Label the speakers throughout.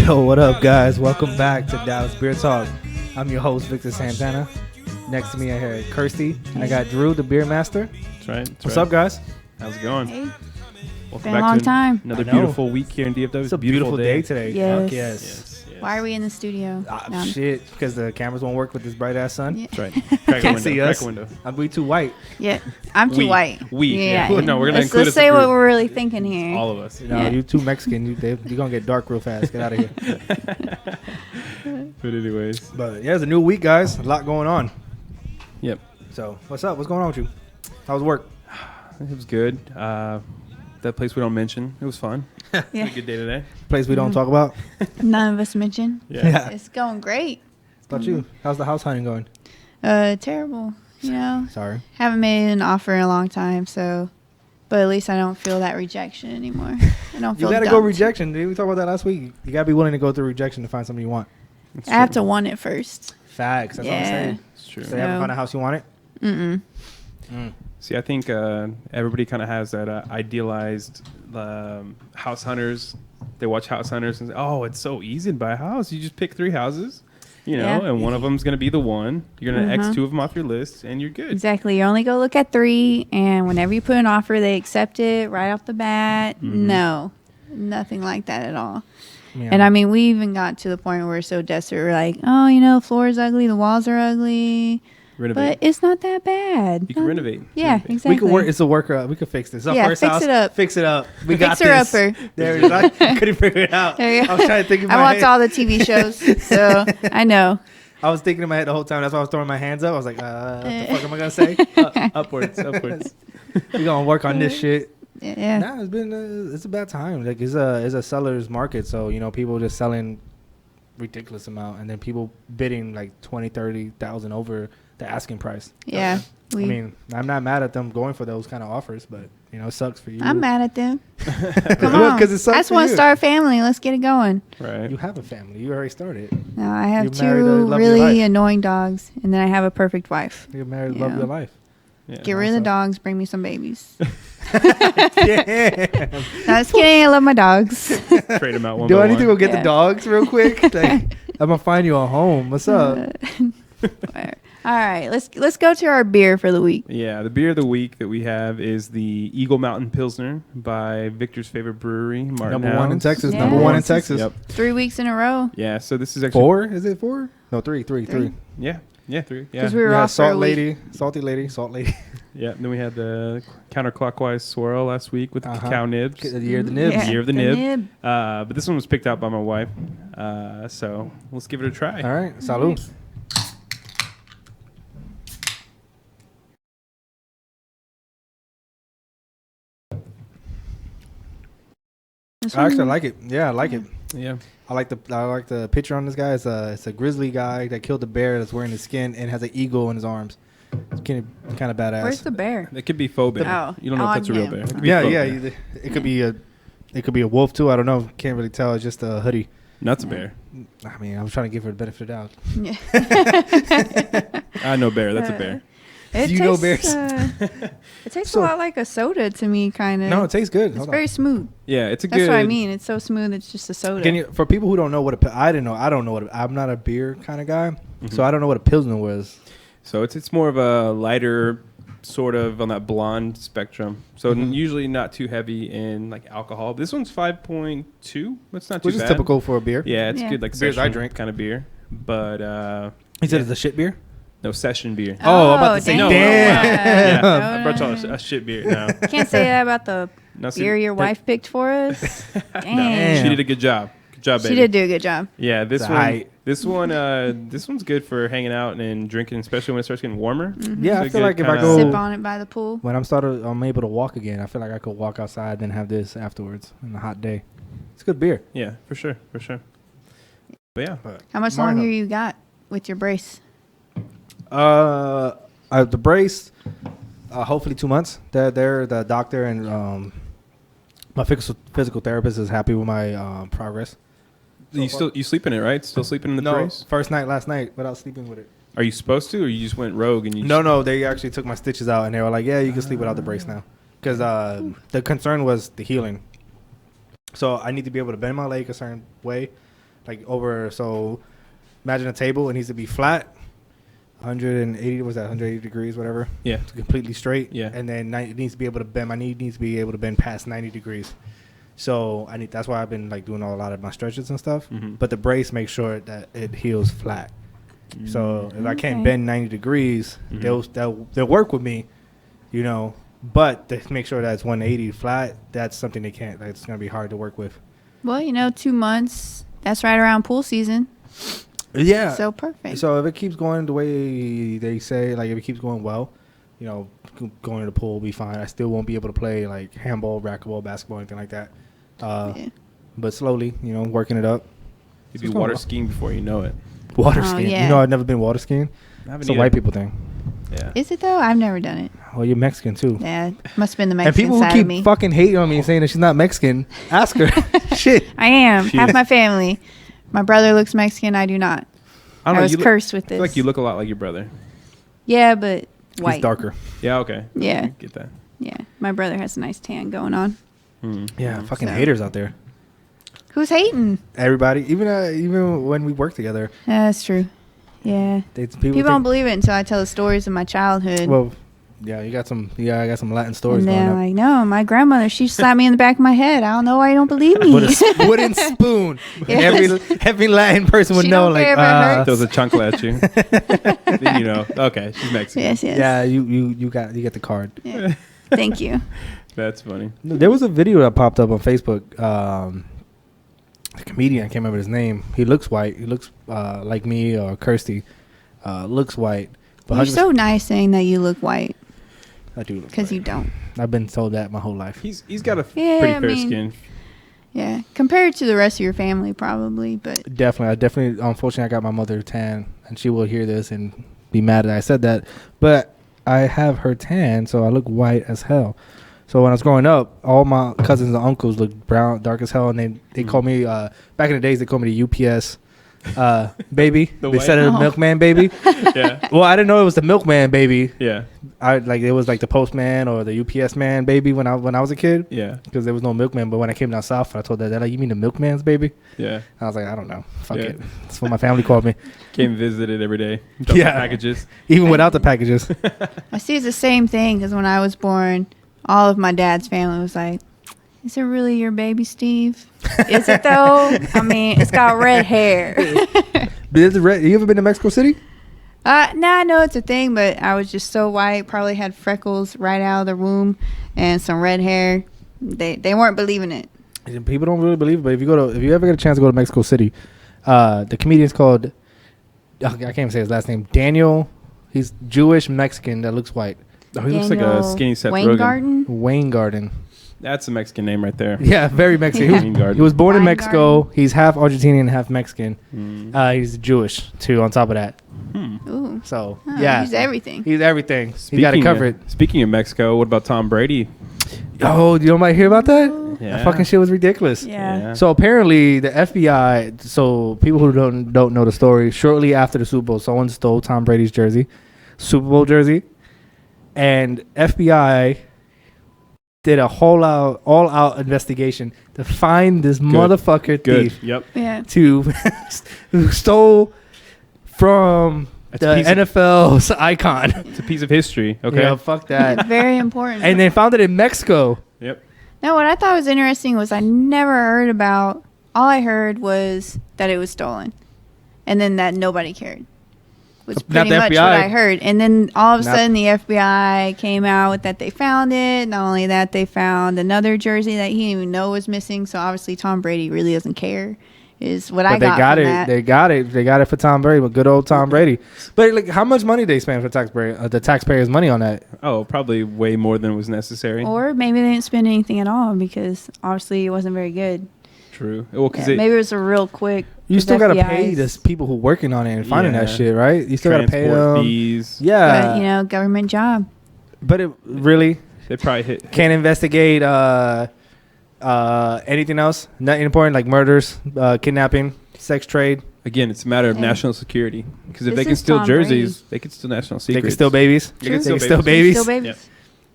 Speaker 1: Yo, what up, guys? Welcome back to Dallas Beertalk. I'm your host, Victor Santana. Next to me, I have Kirsty, and I got Drew, the beer master.
Speaker 2: That's right.
Speaker 1: What's up, guys?
Speaker 2: How's it going?
Speaker 3: Hey.
Speaker 2: Welcome
Speaker 3: Been a long time.
Speaker 2: Another beautiful week here in DFW.
Speaker 1: It's a beautiful day today.
Speaker 3: Yes.
Speaker 1: Fuck yes.
Speaker 3: Why are we in the studio? No.
Speaker 1: Shit, because the cameras won't work with this bright ass sun.
Speaker 3: Yeah.
Speaker 2: That's right. Crack
Speaker 1: Can't
Speaker 2: a window.
Speaker 1: see
Speaker 2: Crack
Speaker 1: us.
Speaker 2: a window.
Speaker 1: We too white.
Speaker 3: Yeah, I'm too white.
Speaker 2: Yeah. No, we're gonna
Speaker 3: let's
Speaker 2: include
Speaker 3: let's
Speaker 2: us
Speaker 3: say
Speaker 2: a
Speaker 3: what
Speaker 2: group.
Speaker 3: we're really thinking here.
Speaker 2: All of us.
Speaker 1: You know,
Speaker 3: Yeah.
Speaker 1: you too Mexican. You're gonna get dark real fast. Get out of here.
Speaker 2: But anyways.
Speaker 1: But yeah, it's a new week, guys. A lot going on.
Speaker 2: Yep.
Speaker 1: So what's up? What's going on with you? How's work?
Speaker 2: It was good. That place we don't mention. It was fun.
Speaker 3: Yeah.
Speaker 2: Had a good day today.
Speaker 1: Place we don't talk about.
Speaker 3: None of us mentioned.
Speaker 1: Yeah.
Speaker 3: It's going great.
Speaker 1: How about you? How's the house hunting going?
Speaker 3: Terrible. You know,
Speaker 1: Sorry.
Speaker 3: haven't made an offer in a long time, so. But at least I don't feel that rejection anymore. I don't
Speaker 1: You
Speaker 3: feel.
Speaker 1: gotta go
Speaker 3: dumped.
Speaker 1: rejection, dude. We talked about that last week. You gotta be willing to go through rejection to find something you want.
Speaker 2: That's
Speaker 3: I have
Speaker 2: true.
Speaker 3: to want it first.
Speaker 1: Facts. That's what I'm saying.
Speaker 2: It's true.
Speaker 1: So you haven't
Speaker 3: No.
Speaker 1: found a house you want it?
Speaker 3: Mm-mm.
Speaker 2: See, I think everybody kind of has that idealized house hunters. They watch house hunters and say, "Oh, it's so easy to buy a house. You just pick 3 houses, you know,
Speaker 3: Yeah.
Speaker 2: and one of them's going to be the one. You're going to X 2 of them off your list, and you're good."
Speaker 3: Exactly. You only go look at 3, and whenever you put an offer, they accept it right off the bat.
Speaker 2: Mhm.
Speaker 3: No, nothing like that at all.
Speaker 1: Yeah.
Speaker 3: And I mean, we even got to the point where we're so desperate. We're like, oh, you know, the floor is ugly, the walls are ugly,
Speaker 2: Renovate.
Speaker 3: but it's not that bad.
Speaker 2: You can renovate.
Speaker 3: Yeah,
Speaker 2: Renovate.
Speaker 3: exactly.
Speaker 1: we could work. It's a worker. We could fix this. Our
Speaker 3: Yeah,
Speaker 1: first
Speaker 3: fix
Speaker 1: house.
Speaker 3: it up.
Speaker 1: Fix it up. We got
Speaker 3: Fixer
Speaker 1: this.
Speaker 3: upper.
Speaker 1: There it is. I couldn't figure it out.
Speaker 3: There you go.
Speaker 1: I was trying to think in my
Speaker 3: I watched
Speaker 1: head.
Speaker 3: all the TV shows, so I know.
Speaker 1: I was thinking in my head the whole time. That's why I was throwing my hands up. I was like, what the fuck am I gonna say?
Speaker 2: Upwards.
Speaker 1: We gonna work on this shit.
Speaker 3: Yeah.
Speaker 1: Nah, it's been it's a bad time. Like it's a seller's market, so you know people just selling ridiculous amount, and then people bidding like 20,000-30,000 over the asking price.
Speaker 3: Yeah.
Speaker 1: I mean, I'm not mad at them going for those kind of offers, but you know, it sucks for you.
Speaker 3: I'm mad at them. Come
Speaker 1: Well,
Speaker 3: on.
Speaker 1: 'cause it sucks
Speaker 3: I just
Speaker 1: for
Speaker 3: want
Speaker 1: you.
Speaker 3: to start a family. Let's get it going.
Speaker 2: Right.
Speaker 1: You have a family. You already started.
Speaker 3: Now I have
Speaker 1: You're married to the
Speaker 3: 2
Speaker 1: love of your
Speaker 3: really
Speaker 1: life.
Speaker 3: annoying dogs, and then I have a perfect wife.
Speaker 1: You're married,
Speaker 3: Yeah.
Speaker 1: love your life.
Speaker 2: Yeah.
Speaker 3: Get rid of the
Speaker 1: awesome.
Speaker 3: dogs, bring me some babies.
Speaker 1: Damn.
Speaker 3: No, just kidding. I love my dogs.
Speaker 2: Trade them out one
Speaker 1: Do
Speaker 2: by
Speaker 1: I need to
Speaker 2: one.
Speaker 1: go get the
Speaker 3: Yeah.
Speaker 1: dogs real quick? Like, I'm gonna find you a home. What's up?
Speaker 3: All right, let's go to our beer for the week.
Speaker 2: Yeah, the beer of the week that we have is the Eagle Mountain Pilsner by Victor's favorite brewery, Martin
Speaker 1: Number one in
Speaker 2: House.
Speaker 1: Texas.
Speaker 3: Yeah.
Speaker 1: Number one in Texas.
Speaker 2: Yep.
Speaker 3: 3 weeks in a row.
Speaker 2: Yeah, so this is actually
Speaker 1: 4? Is it 4? No, 3.
Speaker 2: Yeah, 3. Yeah.
Speaker 3: 'Cause we were
Speaker 1: Yeah,
Speaker 3: off for a
Speaker 1: Salt
Speaker 3: week.
Speaker 1: Lady, Salty Lady, Salt Lady.
Speaker 2: Yeah, and then we had the counterclockwise swirl last week with the
Speaker 1: Uh-huh.
Speaker 2: cacao nibs.
Speaker 1: The year of the nibs.
Speaker 3: Yeah,
Speaker 2: Year of the nib. But this one was picked out by my wife. So let's give it a try.
Speaker 1: All right, salud.
Speaker 3: This
Speaker 1: I actually
Speaker 3: one-
Speaker 1: like it. Yeah, I like it.
Speaker 2: Yeah.
Speaker 1: I like the picture on this guy. It's a grizzly guy that killed a bear that's wearing his skin and has an eagle in his arms. It's kind of badass.
Speaker 3: Where's the bear?
Speaker 2: It could be faux bear.
Speaker 3: Oh,
Speaker 2: You don't know if
Speaker 3: on
Speaker 2: that's a real
Speaker 3: him.
Speaker 2: bear. It could be
Speaker 1: Yeah,
Speaker 2: faux
Speaker 1: yeah.
Speaker 2: bear.
Speaker 1: It could be a wolf too. I don't know. Can't really tell. It's just a hoodie.
Speaker 2: Nuts a bear.
Speaker 1: I mean, I'm trying to give her the benefit of the doubt.
Speaker 3: Yeah.
Speaker 2: I know bear. That's a bear.
Speaker 3: It
Speaker 1: You know
Speaker 3: tastes,
Speaker 1: bears.
Speaker 3: it tastes
Speaker 1: So-
Speaker 3: a lot like a soda to me, kind of.
Speaker 1: No, it tastes good.
Speaker 3: It's
Speaker 1: Hold on.
Speaker 3: very smooth.
Speaker 2: Yeah, it's a
Speaker 3: That's
Speaker 2: good.
Speaker 3: what I mean. It's so smooth. It's just a soda.
Speaker 1: Can you, for people who don't know what I don't know what I'm not a beer kind of guy, so I don't know what a pilsner was.
Speaker 2: So it's more of a lighter, sort of on that blonde spectrum. So usually not too heavy in like alcohol. This one's 5.2. That's not too
Speaker 1: Which is
Speaker 2: bad.
Speaker 1: typical for a beer.
Speaker 2: Yeah, it's
Speaker 3: Yeah.
Speaker 2: good. Like
Speaker 1: Beers I
Speaker 2: session
Speaker 1: drink.
Speaker 2: kind of beer, but
Speaker 1: He said
Speaker 2: yeah.
Speaker 1: it's a shit beer.
Speaker 2: No session beer.
Speaker 1: Oh, I'm about to say,
Speaker 3: dang.
Speaker 1: damn.
Speaker 2: Yeah,
Speaker 3: No,
Speaker 2: I brought
Speaker 3: no,
Speaker 2: y'all
Speaker 3: no.
Speaker 2: a shit beer. No,
Speaker 3: Can't say that about the
Speaker 2: no, see,
Speaker 3: beer your
Speaker 2: that-
Speaker 3: wife picked for us.
Speaker 2: No,
Speaker 3: Dang.
Speaker 2: she did a good job. Good job, baby.
Speaker 3: She did do a good job.
Speaker 2: Yeah, this
Speaker 1: It's
Speaker 2: one,
Speaker 1: aight.
Speaker 2: this one's good for hanging out and drinking, especially when it starts getting warmer.
Speaker 1: Yeah, I
Speaker 2: It's a
Speaker 1: feel
Speaker 2: good
Speaker 1: like if I
Speaker 2: kinda-
Speaker 1: go
Speaker 3: Sip on it by the pool.
Speaker 1: when I'm able to walk again, I feel like I could walk outside and have this afterwards on a hot day. It's good beer.
Speaker 2: Yeah, for sure. But yeah,
Speaker 3: How much
Speaker 1: Martin-
Speaker 3: longer you got with your brace?
Speaker 1: The brace, hopefully 2 months. The doctor and my physical therapist is happy with my progress.
Speaker 2: you sleep in it, right? Still sleeping in the
Speaker 1: No,
Speaker 2: brace?
Speaker 1: first night last night without sleeping with it.
Speaker 2: Are you supposed to, or you just went rogue and you?
Speaker 1: No, they actually took my stitches out and they were like, yeah, you can sleep without the brace now. Because the concern was the healing. So I need to be able to bend my leg a certain way. like over. So imagine a table. It needs to be flat. 180 was that 180 degrees, whatever.
Speaker 2: Yeah.
Speaker 1: It's completely straight.
Speaker 2: Yeah.
Speaker 1: And then it needs to be able to bend. My knee needs to be able to bend past 90 degrees. So that's why I've been like doing a lot of my stretches and stuff.
Speaker 2: Mm-hmm.
Speaker 1: But the brace makes sure that it heals flat. So if I can't
Speaker 3: Okay.
Speaker 1: bend 90 degrees, they'll work with me, you know. But to make sure that it's 180 flat, that's something they can't. That's gonna be hard to work with.
Speaker 3: Well, 2 months. That's right around pool season.
Speaker 1: Yeah.
Speaker 3: So perfect.
Speaker 1: So if it keeps going the way they say, like if it keeps going well, going to the pool will be fine. I still won't be able to play like handball, racquetball, basketball, anything like that.
Speaker 3: Yeah.
Speaker 1: But slowly, working it up.
Speaker 2: You'd be water skiing before you know it.
Speaker 1: Water
Speaker 3: Oh,
Speaker 1: skiing.
Speaker 3: yeah.
Speaker 1: I've never been water skiing. It's a white people thing.
Speaker 2: Yeah.
Speaker 3: Is it though? I've never done it.
Speaker 1: Well, you're Mexican too.
Speaker 3: Yeah, must have been the
Speaker 1: And
Speaker 3: Mexican
Speaker 1: people who
Speaker 3: side
Speaker 1: keep
Speaker 3: of me.
Speaker 1: fucking hating on me and saying that she's not Mexican, ask her. Shit.
Speaker 3: I am.
Speaker 2: She
Speaker 3: Half
Speaker 2: is.
Speaker 3: my family. My brother looks Mexican. I do not.
Speaker 2: I don't
Speaker 3: I
Speaker 2: know.
Speaker 3: was cursed with
Speaker 2: I feel
Speaker 3: this.
Speaker 2: like you look a lot like your brother.
Speaker 3: Yeah, but white.
Speaker 1: He's darker.
Speaker 2: Yeah. Okay.
Speaker 3: Yeah.
Speaker 2: I get that.
Speaker 3: Yeah, my brother has a nice tan going on.
Speaker 1: Yeah, fucking
Speaker 3: So-
Speaker 1: haters out there.
Speaker 3: Who's hating?
Speaker 1: Everybody, even when we work together,
Speaker 3: That's true. Yeah. People don't
Speaker 1: think,
Speaker 3: believe it until I tell the stories of my childhood.
Speaker 1: well, yeah, I got some Latin stories
Speaker 3: and
Speaker 1: going
Speaker 3: then
Speaker 1: up.
Speaker 3: I'm like, no, my grandmother, she slapped me in the back of my head. I don't know why you don't believe me.
Speaker 1: With a wooden spoon.
Speaker 3: Yes.
Speaker 1: Every Latin person would
Speaker 3: She
Speaker 1: know,
Speaker 3: don't
Speaker 1: like,
Speaker 3: care if it hurts.
Speaker 2: Throws a chunkle at you. Then you know. Okay, she's Mexican.
Speaker 3: Yes, yes.
Speaker 1: yeah, you get the card.
Speaker 3: Yeah. Thank you.
Speaker 2: That's funny.
Speaker 1: There was a video that popped up on Facebook. A comedian, I can't remember his name. He looks white. He looks like me or Kirsty. Looks white. But
Speaker 3: You're
Speaker 1: 100%
Speaker 3: so nice saying that you look white
Speaker 1: I do look
Speaker 3: because
Speaker 1: white.
Speaker 3: you don't.
Speaker 1: I've been told that my whole life.
Speaker 2: He's got a
Speaker 3: Yeah,
Speaker 2: pretty
Speaker 3: I
Speaker 2: fair
Speaker 3: mean-
Speaker 2: skin.
Speaker 3: Yeah, compared to the rest of your family, probably. But
Speaker 1: Definitely. Unfortunately, I got my mother tan, and she will hear this and be mad that I said that. But I have her tan, so I look white as hell. So when I was growing up, all my cousins and uncles looked brown, dark as hell, and they called me. Back in the days, they called me the UPS baby.
Speaker 2: The
Speaker 1: They said it was
Speaker 3: white-
Speaker 1: milkman baby.
Speaker 2: Yeah.
Speaker 1: Well, I didn't know it was the milkman baby.
Speaker 2: Yeah.
Speaker 1: It was like the postman or the UPS man baby when I was a kid,
Speaker 2: Yeah.
Speaker 1: because there was no milkman. But when I came down south, I told that they're like, "You mean the milkman's baby?"
Speaker 2: Yeah.
Speaker 1: I was like, "I don't know, fuck
Speaker 2: Yeah.
Speaker 1: it." That's what my family called me,
Speaker 2: Came visited every day. Dropped
Speaker 1: Yeah.
Speaker 2: Packages.
Speaker 1: even without the packages.
Speaker 3: I see it's the same thing because when I was born, all of my dad's family was like, "Is it really your baby, Steve? Is it though? I mean, it's got red hair."
Speaker 1: But is it red? You ever been to Mexico City?
Speaker 3: I know it's a thing, but I was just so white. Probably had freckles right out of the womb and some red hair. They weren't believing it.
Speaker 1: People don't really believe it, but if you ever get a chance to go to Mexico City, the comedian's called, I can't even say his last name, Daniel. He's Jewish Mexican that looks white.
Speaker 2: Oh, he looks like a
Speaker 3: Daniel
Speaker 2: skinny Seth Rogen.
Speaker 3: Weingarten?
Speaker 1: Wayne Garden.
Speaker 2: That's a Mexican name right there.
Speaker 1: Yeah, very Mexican.
Speaker 3: Yeah.
Speaker 1: He was-
Speaker 2: Weingarten.
Speaker 1: He was born in
Speaker 3: Weingarten.
Speaker 1: Mexico. He's half Argentinian, half Mexican.
Speaker 2: Mm.
Speaker 1: He's Jewish too. On top of that,
Speaker 3: Ooh.
Speaker 1: so
Speaker 3: Oh,
Speaker 1: yeah,
Speaker 3: he's everything.
Speaker 1: He's everything. He got it covered.
Speaker 2: Speaking of Mexico, what about Tom Brady?
Speaker 1: Oh, you don't might hear about that?
Speaker 2: Yeah.
Speaker 1: That fucking shit was ridiculous.
Speaker 3: Yeah.
Speaker 1: So apparently the FBI. So people who don't know the story, shortly after the Super Bowl, someone stole Tom Brady's jersey, Super Bowl jersey, and FBI did a all out investigation to find this motherfucker
Speaker 2: Good.
Speaker 1: thief
Speaker 2: Yep.
Speaker 3: Yeah.
Speaker 1: who stole from
Speaker 2: That's a
Speaker 1: the
Speaker 2: piece of-
Speaker 1: NFL's icon.
Speaker 2: It's a piece of history. Okay.
Speaker 1: Yeah, fuck that.
Speaker 3: Very important.
Speaker 1: And they found it in Mexico.
Speaker 2: Yep.
Speaker 3: No, what I thought was interesting was I never heard about. All I heard was that it was stolen, and then that nobody cared. Was
Speaker 1: Not
Speaker 3: pretty
Speaker 1: the
Speaker 3: much
Speaker 1: FBI.
Speaker 3: what I heard. And then all of a
Speaker 1: Not-
Speaker 3: sudden, the FBI came out with that they found it. Not only that, they found another jersey that he didn't even know was missing. So obviously, Tom Brady really doesn't care. Is what I
Speaker 1: But they
Speaker 3: got
Speaker 1: got
Speaker 3: from
Speaker 1: it.
Speaker 3: that.
Speaker 1: They got it. They got it for Tom Brady, but good old Tom Brady. But like, how much money they spend for the taxpayers' money on that?
Speaker 2: Oh, probably way more than was necessary.
Speaker 3: Or maybe they didn't spend anything at all because obviously it wasn't very good.
Speaker 2: True. Well, because
Speaker 3: Yeah, maybe it was a real quick.
Speaker 1: You still gotta pay
Speaker 3: FBI's.
Speaker 1: the people who working on it and finding that
Speaker 2: Yeah.
Speaker 1: shit, right? You still gotta pay
Speaker 2: transport
Speaker 1: them.
Speaker 2: fees.
Speaker 1: Yeah,
Speaker 3: But, government job.
Speaker 1: but it really
Speaker 2: They probably hit.
Speaker 1: can't investigate anything else. Nothing important like murders, kidnapping, sex trade.
Speaker 2: Again, it's a matter of
Speaker 3: Yeah.
Speaker 2: national security. Because if
Speaker 3: This
Speaker 2: they can
Speaker 3: is
Speaker 2: steal
Speaker 3: Tom
Speaker 2: jerseys, they can steal national secrets.
Speaker 1: They can steal babies.
Speaker 2: They can
Speaker 1: They can
Speaker 2: steal
Speaker 1: steal
Speaker 2: babies.
Speaker 1: babies.
Speaker 3: Still babies.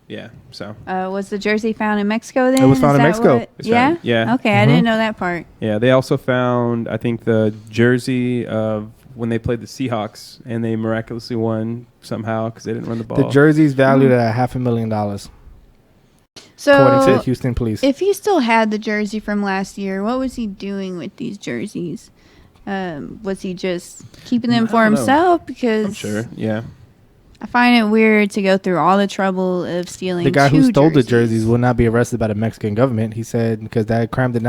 Speaker 2: Yeah. So
Speaker 3: Was the jersey found in Mexico then?
Speaker 1: It was found
Speaker 3: Is
Speaker 1: in
Speaker 3: that
Speaker 1: Mexico.
Speaker 3: what-
Speaker 2: It's
Speaker 3: Yeah?
Speaker 2: found- yeah.
Speaker 3: Okay, I didn't know that part.
Speaker 2: yeah, they also found I think the jersey of when they played the Seahawks and they miraculously won somehow because they didn't run the ball.
Speaker 1: The jersey's valued at $500,000, according to
Speaker 3: So,
Speaker 1: Houston police.
Speaker 3: if he still had the jersey from last year, what was he doing with these jerseys? Was he just keeping them
Speaker 2: I
Speaker 3: for
Speaker 2: don't know.
Speaker 3: himself? Because
Speaker 2: I'm sure. Yeah.
Speaker 3: I find it weird to go through all the trouble of stealing.
Speaker 1: The guy who
Speaker 3: two
Speaker 1: stole the jerseys will not be arrested by the Mexican government. He said because that crime did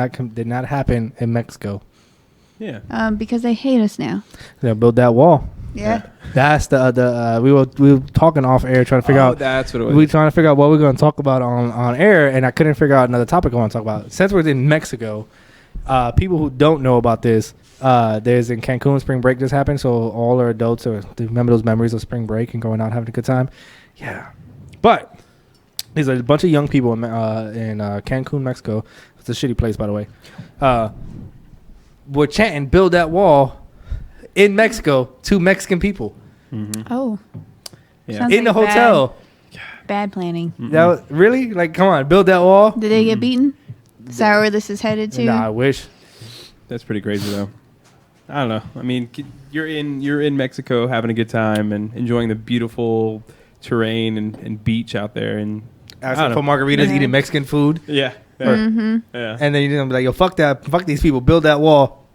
Speaker 1: not happen in Mexico.
Speaker 2: Yeah.
Speaker 3: Because they hate us now.
Speaker 1: They'll build that wall.
Speaker 3: Yeah.
Speaker 1: That's the we were talking off air trying to figure out.
Speaker 2: That's what it was.
Speaker 1: We trying to figure out what we're going to talk about on air, and I couldn't figure out another topic I want to talk about. Since we're in Mexico, people who don't know about this, there's in Cancun spring break just happened, so all our adults remember those memories of spring break and going out having a good time. Yeah, but there's a bunch of young people in Cancun, Mexico. It's a shitty place, by the way. We're chanting "Build that wall" in Mexico to Mexican people
Speaker 3: Oh.
Speaker 2: Yeah.
Speaker 3: Sounds
Speaker 1: in the
Speaker 3: like
Speaker 1: hotel.
Speaker 3: Bad planning.
Speaker 1: That was, really, like, come on, build that wall.
Speaker 3: Did they get beaten? Is that where this is headed to?
Speaker 1: Nah, I wish.
Speaker 2: That's pretty crazy though. I don't know. I mean, you're in Mexico having a good time and enjoying the beautiful terrain and beach out there, and
Speaker 1: Asking for margaritas,
Speaker 3: Yeah.
Speaker 1: eating Mexican food,
Speaker 2: yeah,
Speaker 3: Mm-hmm.
Speaker 2: yeah.
Speaker 1: and then you're gonna be like, "Yo, fuck that, fuck these people, build that wall."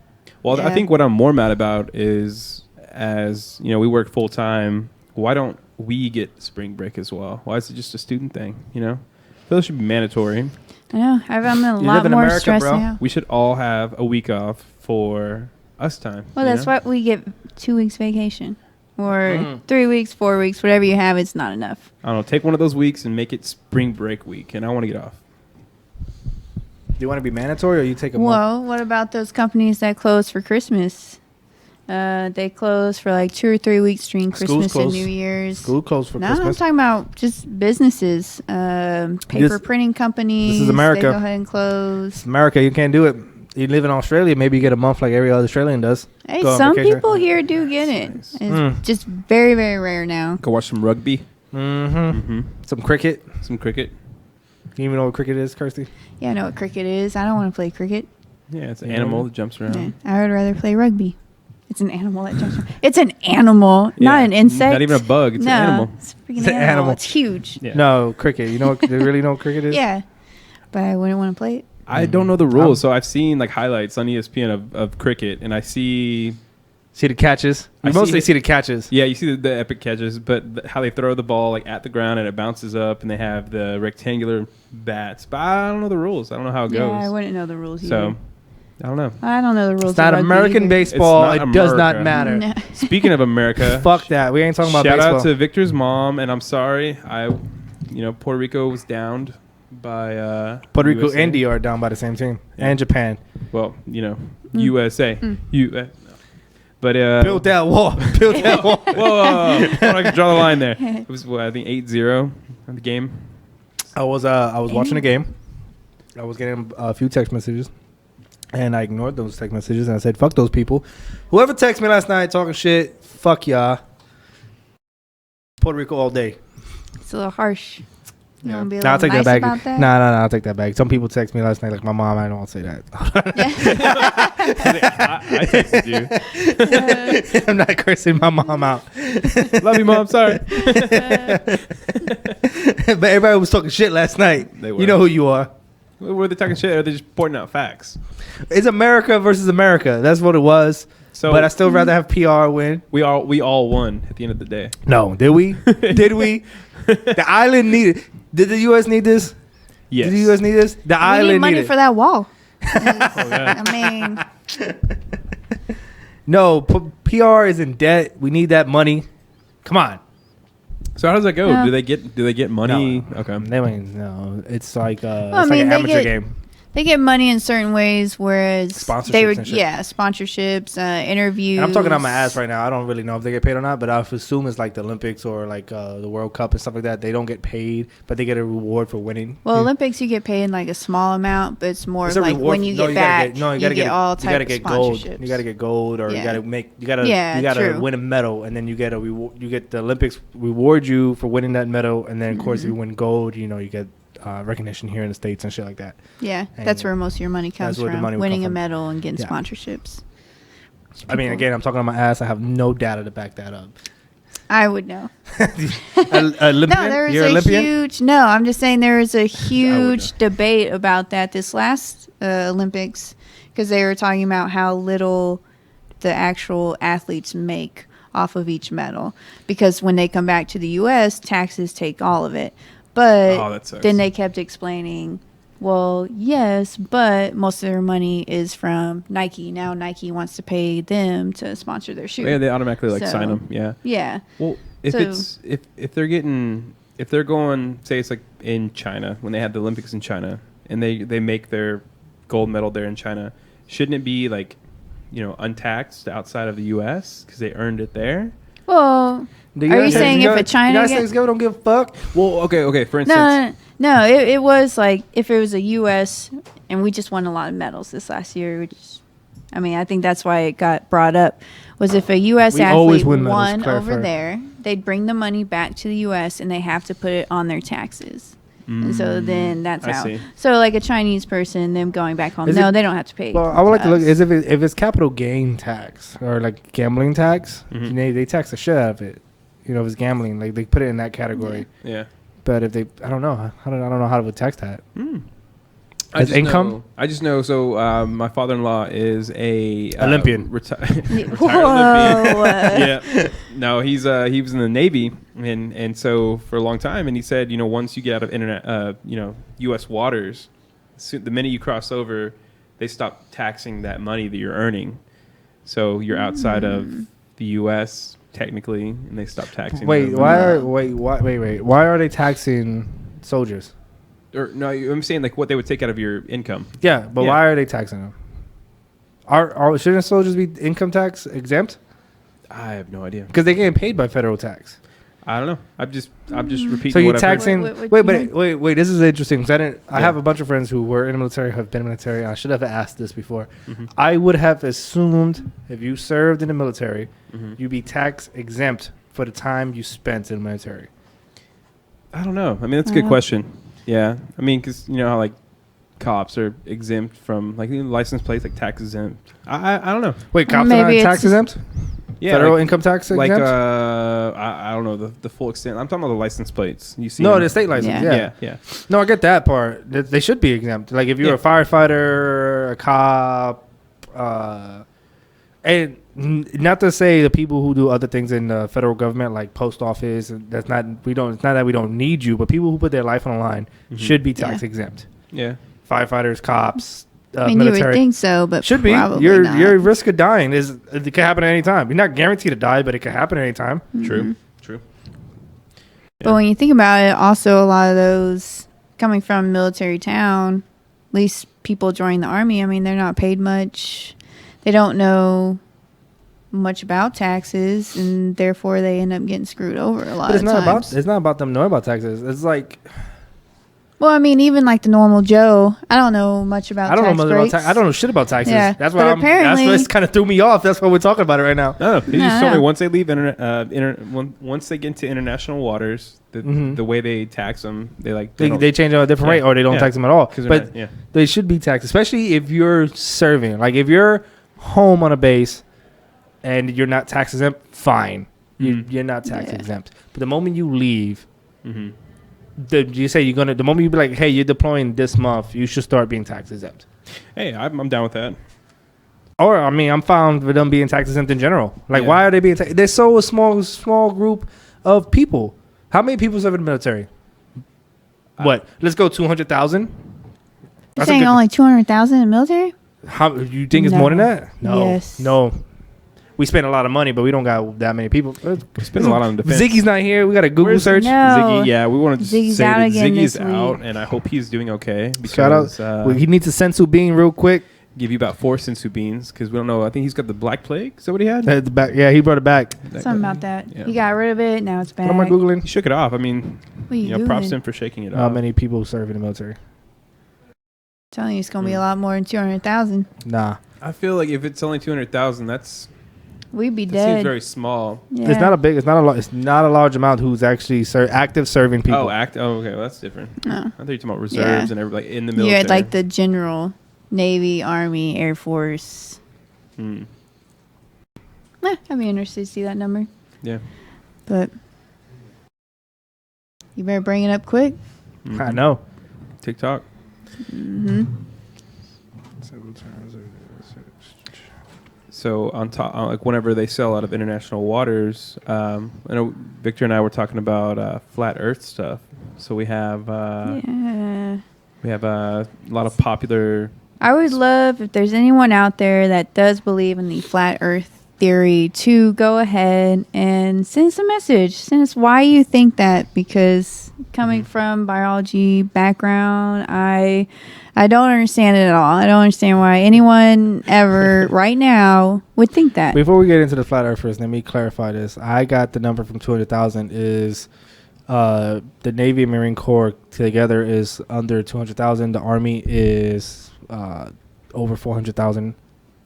Speaker 2: Well, I
Speaker 3: Yeah.
Speaker 2: think what I'm more mad about is, as you know, we work full time. Why don't we get spring break as well? Why is it just a student thing? You know, I feel it should be mandatory.
Speaker 3: I know. I'm a
Speaker 1: live
Speaker 3: lot
Speaker 1: in
Speaker 3: more
Speaker 1: America,
Speaker 3: stressed
Speaker 1: bro.
Speaker 3: now.
Speaker 2: We should all have a week off for us time.
Speaker 3: Well,
Speaker 2: you
Speaker 3: that's
Speaker 2: know?
Speaker 3: why we get 2 weeks vacation. Or
Speaker 1: Mm.
Speaker 3: 3 weeks, 4 weeks, whatever you have, it's not enough.
Speaker 2: I don't know. Take one of those weeks and make it spring break week, and I want to get off.
Speaker 1: Do you want to be mandatory, or you take a month?
Speaker 3: Well, what about those companies that close for Christmas? They close for like 2 or 3 weeks during
Speaker 1: School's
Speaker 3: Christmas and
Speaker 1: closed.
Speaker 3: New Year's.
Speaker 1: School closed for
Speaker 3: No, I'm
Speaker 1: Christmas.
Speaker 3: talking about just businesses, paper
Speaker 1: This-
Speaker 3: printing companies.
Speaker 1: this is America.
Speaker 3: They go ahead and close.
Speaker 1: America, you can't do it. You live in Australia, maybe you get a month like every other Australian does.
Speaker 3: Hey,
Speaker 1: Go on
Speaker 3: some
Speaker 1: vacation.
Speaker 3: people here do get it.
Speaker 2: Nice.
Speaker 3: It's
Speaker 1: Mm.
Speaker 3: just very, very rare now.
Speaker 2: Go watch some rugby.
Speaker 1: Mm-hmm.
Speaker 2: Mm-hmm.
Speaker 1: Some cricket.
Speaker 2: Some cricket.
Speaker 1: You even know what cricket is, Kirsty?
Speaker 3: Yeah, I know what cricket is. I don't want to play cricket.
Speaker 2: Yeah, it's an
Speaker 1: Yeah.
Speaker 2: animal that jumps around.
Speaker 3: Yeah, I would rather play rugby. It's an animal that jumps around. It's an animal, not
Speaker 2: Yeah,
Speaker 3: an insect.
Speaker 2: Not even a bug. It's
Speaker 3: no,
Speaker 2: an animal.
Speaker 3: It's a freaking
Speaker 1: It's an
Speaker 3: animal.
Speaker 1: animal.
Speaker 3: It's huge.
Speaker 2: Yeah.
Speaker 1: No, cricket. You know what? Do you really know what cricket is?
Speaker 3: Yeah, but I wouldn't want to play it.
Speaker 2: I don't know the rules, so I've seen like highlights on ESPN of cricket, and I see,
Speaker 1: See the catches? You
Speaker 2: I
Speaker 1: mostly
Speaker 2: see-
Speaker 1: see the catches.
Speaker 2: yeah, you see the epic catches, but how they throw the ball like at the ground and it bounces up, and they have the rectangular bats. But I don't know the rules. I don't know how it
Speaker 3: Yeah, I
Speaker 2: goes.
Speaker 3: wouldn't know the rules either.
Speaker 2: So I don't know.
Speaker 3: I don't know the rules.
Speaker 1: It's not
Speaker 3: of rugby
Speaker 1: American
Speaker 3: either.
Speaker 1: baseball.
Speaker 2: It's
Speaker 1: It
Speaker 2: not
Speaker 1: does not
Speaker 2: America.
Speaker 1: matter.
Speaker 3: No.
Speaker 2: Speaking of America,
Speaker 1: Fuck that. We ain't talking about
Speaker 2: shout
Speaker 1: baseball.
Speaker 2: out to Victor's mom, and I'm sorry, Puerto Rico was downed by
Speaker 1: Puerto Rico
Speaker 2: USA.
Speaker 1: and DR are down by the same team.
Speaker 2: Yeah.
Speaker 1: And Japan.
Speaker 2: Well, USA, but
Speaker 1: Build that wall. Build that wall.
Speaker 2: Whoa, I can draw the line there. It was I think 8-0 in the game.
Speaker 1: I was watching the game. I was getting a few text messages, and I ignored those text messages, and I said, "Fuck those people. Whoever texted me last night talking shit, fuck y'all. Puerto Rico all day."
Speaker 3: It's a little harsh. You
Speaker 2: Yeah.
Speaker 3: want to be a
Speaker 1: Nah, I'll
Speaker 3: little
Speaker 1: take
Speaker 3: nice
Speaker 1: that back.
Speaker 3: about that?
Speaker 1: Nah, I'll take that back. Some people text me last night, like my mom. I don't want to say that.
Speaker 2: I texted you.
Speaker 1: I'm not cursing my mom out.
Speaker 2: Love you, mom. Sorry.
Speaker 1: But everybody was talking shit last night.
Speaker 2: They were.
Speaker 1: You know who you are.
Speaker 2: Were they talking shit, or are they just pointing out facts?
Speaker 1: It's America versus America. That's what it was.
Speaker 2: So,
Speaker 1: But I still rather have PR win.
Speaker 2: we all won at the end of the day.
Speaker 1: No, did we? Did we? The island needed. Did the U.S. need this?
Speaker 2: Yes.
Speaker 1: Did the U.S. need this? The
Speaker 3: We
Speaker 1: island
Speaker 3: need money
Speaker 1: needed.
Speaker 3: for that wall.
Speaker 2: Oh, yeah.
Speaker 3: I mean,
Speaker 1: No, PR is in debt. We need that money. Come on.
Speaker 2: So how does that go?
Speaker 3: No.
Speaker 2: Do they get money?
Speaker 1: No.
Speaker 2: Okay.
Speaker 1: They ain't, no. It's like
Speaker 3: I
Speaker 1: it's
Speaker 3: mean,
Speaker 1: like
Speaker 3: they
Speaker 1: an amateur
Speaker 3: get-
Speaker 1: game.
Speaker 3: They get money in certain ways, whereas
Speaker 1: Sponsorships
Speaker 3: they would,
Speaker 1: and shit.
Speaker 3: sponsorships, interviews.
Speaker 1: And I'm talking out my ass right now. I don't really know if they get paid or not, but I assume it's like the Olympics or like the World Cup and stuff like that. They don't get paid, but they get a reward for winning.
Speaker 3: Well, Olympics you get paid in like a small amount, but it's more
Speaker 1: It's
Speaker 3: of
Speaker 1: a
Speaker 3: like
Speaker 1: reward.
Speaker 3: when you
Speaker 1: No,
Speaker 3: get
Speaker 1: you
Speaker 3: back,
Speaker 1: gotta
Speaker 3: you get all types
Speaker 1: you gotta
Speaker 3: of
Speaker 1: get gold.
Speaker 3: sponsorships.
Speaker 1: You gotta get gold, or
Speaker 3: Yeah.
Speaker 1: you gotta
Speaker 3: true.
Speaker 1: win a medal, and then you get a reward. You get the Olympics reward you for winning that medal, and then of course if you win gold, you get recognition here in the States and shit like that.
Speaker 3: Yeah,
Speaker 1: And
Speaker 3: that's where most of your money comes
Speaker 1: that's where the
Speaker 3: from.
Speaker 1: money would
Speaker 3: Winning
Speaker 1: come
Speaker 3: a
Speaker 1: from.
Speaker 3: medal and getting
Speaker 1: Yeah.
Speaker 3: sponsorships.
Speaker 1: I mean, again, I'm talking on my ass. I have no data to back that up.
Speaker 3: I would know.
Speaker 1: Olympian?
Speaker 3: No, there was
Speaker 1: You're
Speaker 3: a
Speaker 1: Olympian?
Speaker 3: huge. No, I'm just saying there was a
Speaker 1: know.
Speaker 3: huge debate about that this last Olympics because they were talking about how little the actual athletes make off of each medal because when they come back to the U.S., taxes take all of it. But
Speaker 2: Oh, that sucks.
Speaker 3: then they kept explaining, well, yes, but most of their money is from Nike. Now Nike wants to pay them to sponsor their shoe.
Speaker 2: Yeah, they automatically
Speaker 3: So-
Speaker 2: sign them. Yeah.
Speaker 3: Yeah.
Speaker 2: Well, if
Speaker 3: So-
Speaker 2: it's if they're going, say it's like in China when they had the Olympics in China and they make their gold medal there in China, shouldn't it be like untaxed outside of the U.S. because they earned it there?
Speaker 3: Well,
Speaker 1: The
Speaker 3: are you
Speaker 1: United-
Speaker 3: saying if
Speaker 1: United-
Speaker 3: a China
Speaker 1: United
Speaker 3: get-
Speaker 1: States government don't give a fuck?
Speaker 2: Well, okay. For instance,
Speaker 3: No, it was like if it was a U.S. and we just won a lot of medals this last year. I think that's why it got brought up. Was if a U.S.
Speaker 1: We always
Speaker 3: athlete
Speaker 1: win medals,
Speaker 3: won
Speaker 1: clarify.
Speaker 3: over there, they'd bring the money back to the U.S. and they have to put it on their taxes. And so then that's
Speaker 2: I
Speaker 3: how.
Speaker 2: see.
Speaker 3: So like a Chinese person, them going back home,
Speaker 1: Is
Speaker 3: no,
Speaker 1: it-
Speaker 3: they don't have to pay.
Speaker 1: Well, I would like to look
Speaker 3: us.
Speaker 1: is if it's capital gain tax or like gambling tax,
Speaker 2: Mhm.
Speaker 1: they tax the shit out of it. If it's gambling, like they put it in that category.
Speaker 2: yeah.
Speaker 1: But if I don't know, I don't know how to tax that.
Speaker 2: I
Speaker 1: As
Speaker 2: just
Speaker 1: income?
Speaker 2: know- I just know. So my father-in-law is a
Speaker 1: Olympian.
Speaker 2: retired Olympian.
Speaker 3: Whoa.
Speaker 2: Yeah. No, he was in the Navy, and so for a long time, and he said, once you get out of U.S. waters, the minute you cross over, they stop taxing that money that you're earning. So you're outside of the U.S. technically, and they stop taxing.
Speaker 1: Wait,
Speaker 2: the
Speaker 1: why
Speaker 2: money.
Speaker 1: why are they taxing soldiers?
Speaker 2: Or no, I'm saying like what they would take out of your income.
Speaker 1: Yeah, but
Speaker 2: Yeah.
Speaker 1: why are they taxing them? Shouldn't soldiers be income tax exempt?
Speaker 2: I have no idea.
Speaker 1: Because they're getting paid by federal tax.
Speaker 2: I don't know. I'm just repeating.
Speaker 1: So you're
Speaker 2: what I've heard.
Speaker 1: taxing. Wait. This is interesting. Because I have a bunch of friends who were in the military, have been in the military. I should have asked this before.
Speaker 2: Mm-hmm.
Speaker 1: I would have assumed if you served in the military,
Speaker 2: Mm-hmm.
Speaker 1: you'd be tax exempt for the time you spent in the military.
Speaker 2: I don't know. I mean, that's a good question. Yeah. I mean, because you know how like cops are exempt from like license plates, like tax exempt. I don't know.
Speaker 1: Wait, cops
Speaker 3: Maybe
Speaker 1: are not
Speaker 3: it's
Speaker 1: tax
Speaker 3: just-
Speaker 1: exempt?
Speaker 2: Yeah,
Speaker 1: Federal
Speaker 2: like,
Speaker 1: income tax
Speaker 2: like
Speaker 1: exempt?
Speaker 2: I don't know the full extent. I'm talking about the license plates. You see?
Speaker 1: No,
Speaker 2: them.
Speaker 1: the state license.
Speaker 3: Yeah.
Speaker 1: Yeah. No, I get that part. They should be exempt. Like if you're
Speaker 2: Yeah.
Speaker 1: a firefighter, a cop, and not to say the people who do other things in the federal government, like post office. It's not that we don't need you, but people who put their life on the line should be tax exempt.
Speaker 2: Yeah.
Speaker 1: Firefighters, cops,
Speaker 3: I mean, you would
Speaker 1: military.
Speaker 3: think so, but
Speaker 1: Should be.
Speaker 3: probably
Speaker 1: Your
Speaker 3: not.
Speaker 1: risk of dying it could happen at any time. You're not guaranteed to die, but it could happen at any time.
Speaker 2: True. True.
Speaker 3: But when you think about it, also a lot of those coming from military town, at least people joining the army, I mean, they're not paid much. They don't know much about taxes, and therefore they end up getting screwed over a lot
Speaker 1: But
Speaker 3: of times.
Speaker 1: it's not about them knowing about taxes. It's like
Speaker 3: Well, I mean, even like the normal Joe, I don't know much about
Speaker 1: I don't know
Speaker 3: tax
Speaker 1: much
Speaker 3: breaks.
Speaker 1: about I don't know shit about taxes.
Speaker 3: Yeah,
Speaker 1: That's
Speaker 3: but
Speaker 1: why
Speaker 3: apparently-
Speaker 1: that's what kind of threw me off. That's why we're talking about it right now.
Speaker 2: No, he
Speaker 3: No,
Speaker 2: just told
Speaker 3: no.
Speaker 2: me once they leave once they get into international waters, the way they tax them,
Speaker 1: They change on a different rate, or they don't tax them at all. But
Speaker 2: yeah.
Speaker 1: they should be taxed, especially if you're serving. Like if you're home on a base and you're not tax exempt, fine, you're not tax exempt. But the moment you leave,
Speaker 2: Mm-hmm.
Speaker 1: you say the moment you be like, hey, you're deploying this month, you should start being tax exempt.
Speaker 2: Hey, I'm down with that.
Speaker 1: Or I mean, I'm fine with them being tax exempt in general. Like,
Speaker 2: Yeah.
Speaker 1: why are they being? They're so a small group of people. How many people serve in the military? What? Let's go 200,000.
Speaker 3: You're saying only 200,000 in the military?
Speaker 1: How you think it's more than
Speaker 3: No.
Speaker 1: that? No.
Speaker 3: Yes.
Speaker 1: No. we spend a lot of money, but we don't got that many people.
Speaker 2: We spend a lot on defense.
Speaker 1: Ziggy's not here. We got a Google
Speaker 2: Where's
Speaker 1: search.
Speaker 3: No.
Speaker 2: Ziggy, yeah, we wanted to
Speaker 3: Ziggy's
Speaker 2: say
Speaker 3: out
Speaker 2: that
Speaker 3: again
Speaker 2: Ziggy's
Speaker 3: this
Speaker 2: out,
Speaker 3: week.
Speaker 2: and I hope he's doing okay. Because,
Speaker 1: Shout out. Well, he needs a sensu bean real quick.
Speaker 2: give you about 4 sensu beans because we don't know. I think he's got the Black Plague. Is that what he had?
Speaker 1: At the back. Yeah, he brought it back.
Speaker 3: Something about that.
Speaker 2: Yeah.
Speaker 3: He got rid of it. Now it's back.
Speaker 1: What am I Googling?
Speaker 2: He shook it off. I mean,
Speaker 3: What are you
Speaker 2: props
Speaker 3: Googling?
Speaker 2: to him for shaking it
Speaker 1: How
Speaker 2: off.
Speaker 1: many people serve in the military?
Speaker 3: Telling you, it's gonna be a lot more than 200,000.
Speaker 1: Nah.
Speaker 2: I feel like if it's only 200,000,
Speaker 3: We'd be
Speaker 2: that
Speaker 3: dead.
Speaker 2: seems very small.
Speaker 3: Yeah.
Speaker 1: It's not a big. It's not a. It's not a large amount who's actually active serving people.
Speaker 2: Oh, okay, well, that's different.
Speaker 3: No.
Speaker 2: I thought you were talking about reserves and everybody in the military.
Speaker 3: You had like the general, Navy, Army, Air Force.
Speaker 2: Hmm.
Speaker 3: I'd be interested to see that number.
Speaker 2: Yeah.
Speaker 3: But you better bring it up quick.
Speaker 2: Mhm.
Speaker 1: I know.
Speaker 2: TikTok.
Speaker 3: Mm-hmm.
Speaker 2: So on top, like whenever they sell out of international waters, I know Victor and I were talking about flat Earth stuff. So we have
Speaker 3: Yeah.
Speaker 2: a lot of popular.
Speaker 3: I would love if there's anyone out there that does believe in the flat Earth theory to go ahead and send us a message. Send us why you think that, because coming from biology background, I don't understand it at all. I don't understand why anyone ever right now would think that.
Speaker 1: Before we get into the flat earthers, let me clarify this. I got the number from 200,000 is the Navy and Marine Corps together is under 200,000. The Army is over 400,000.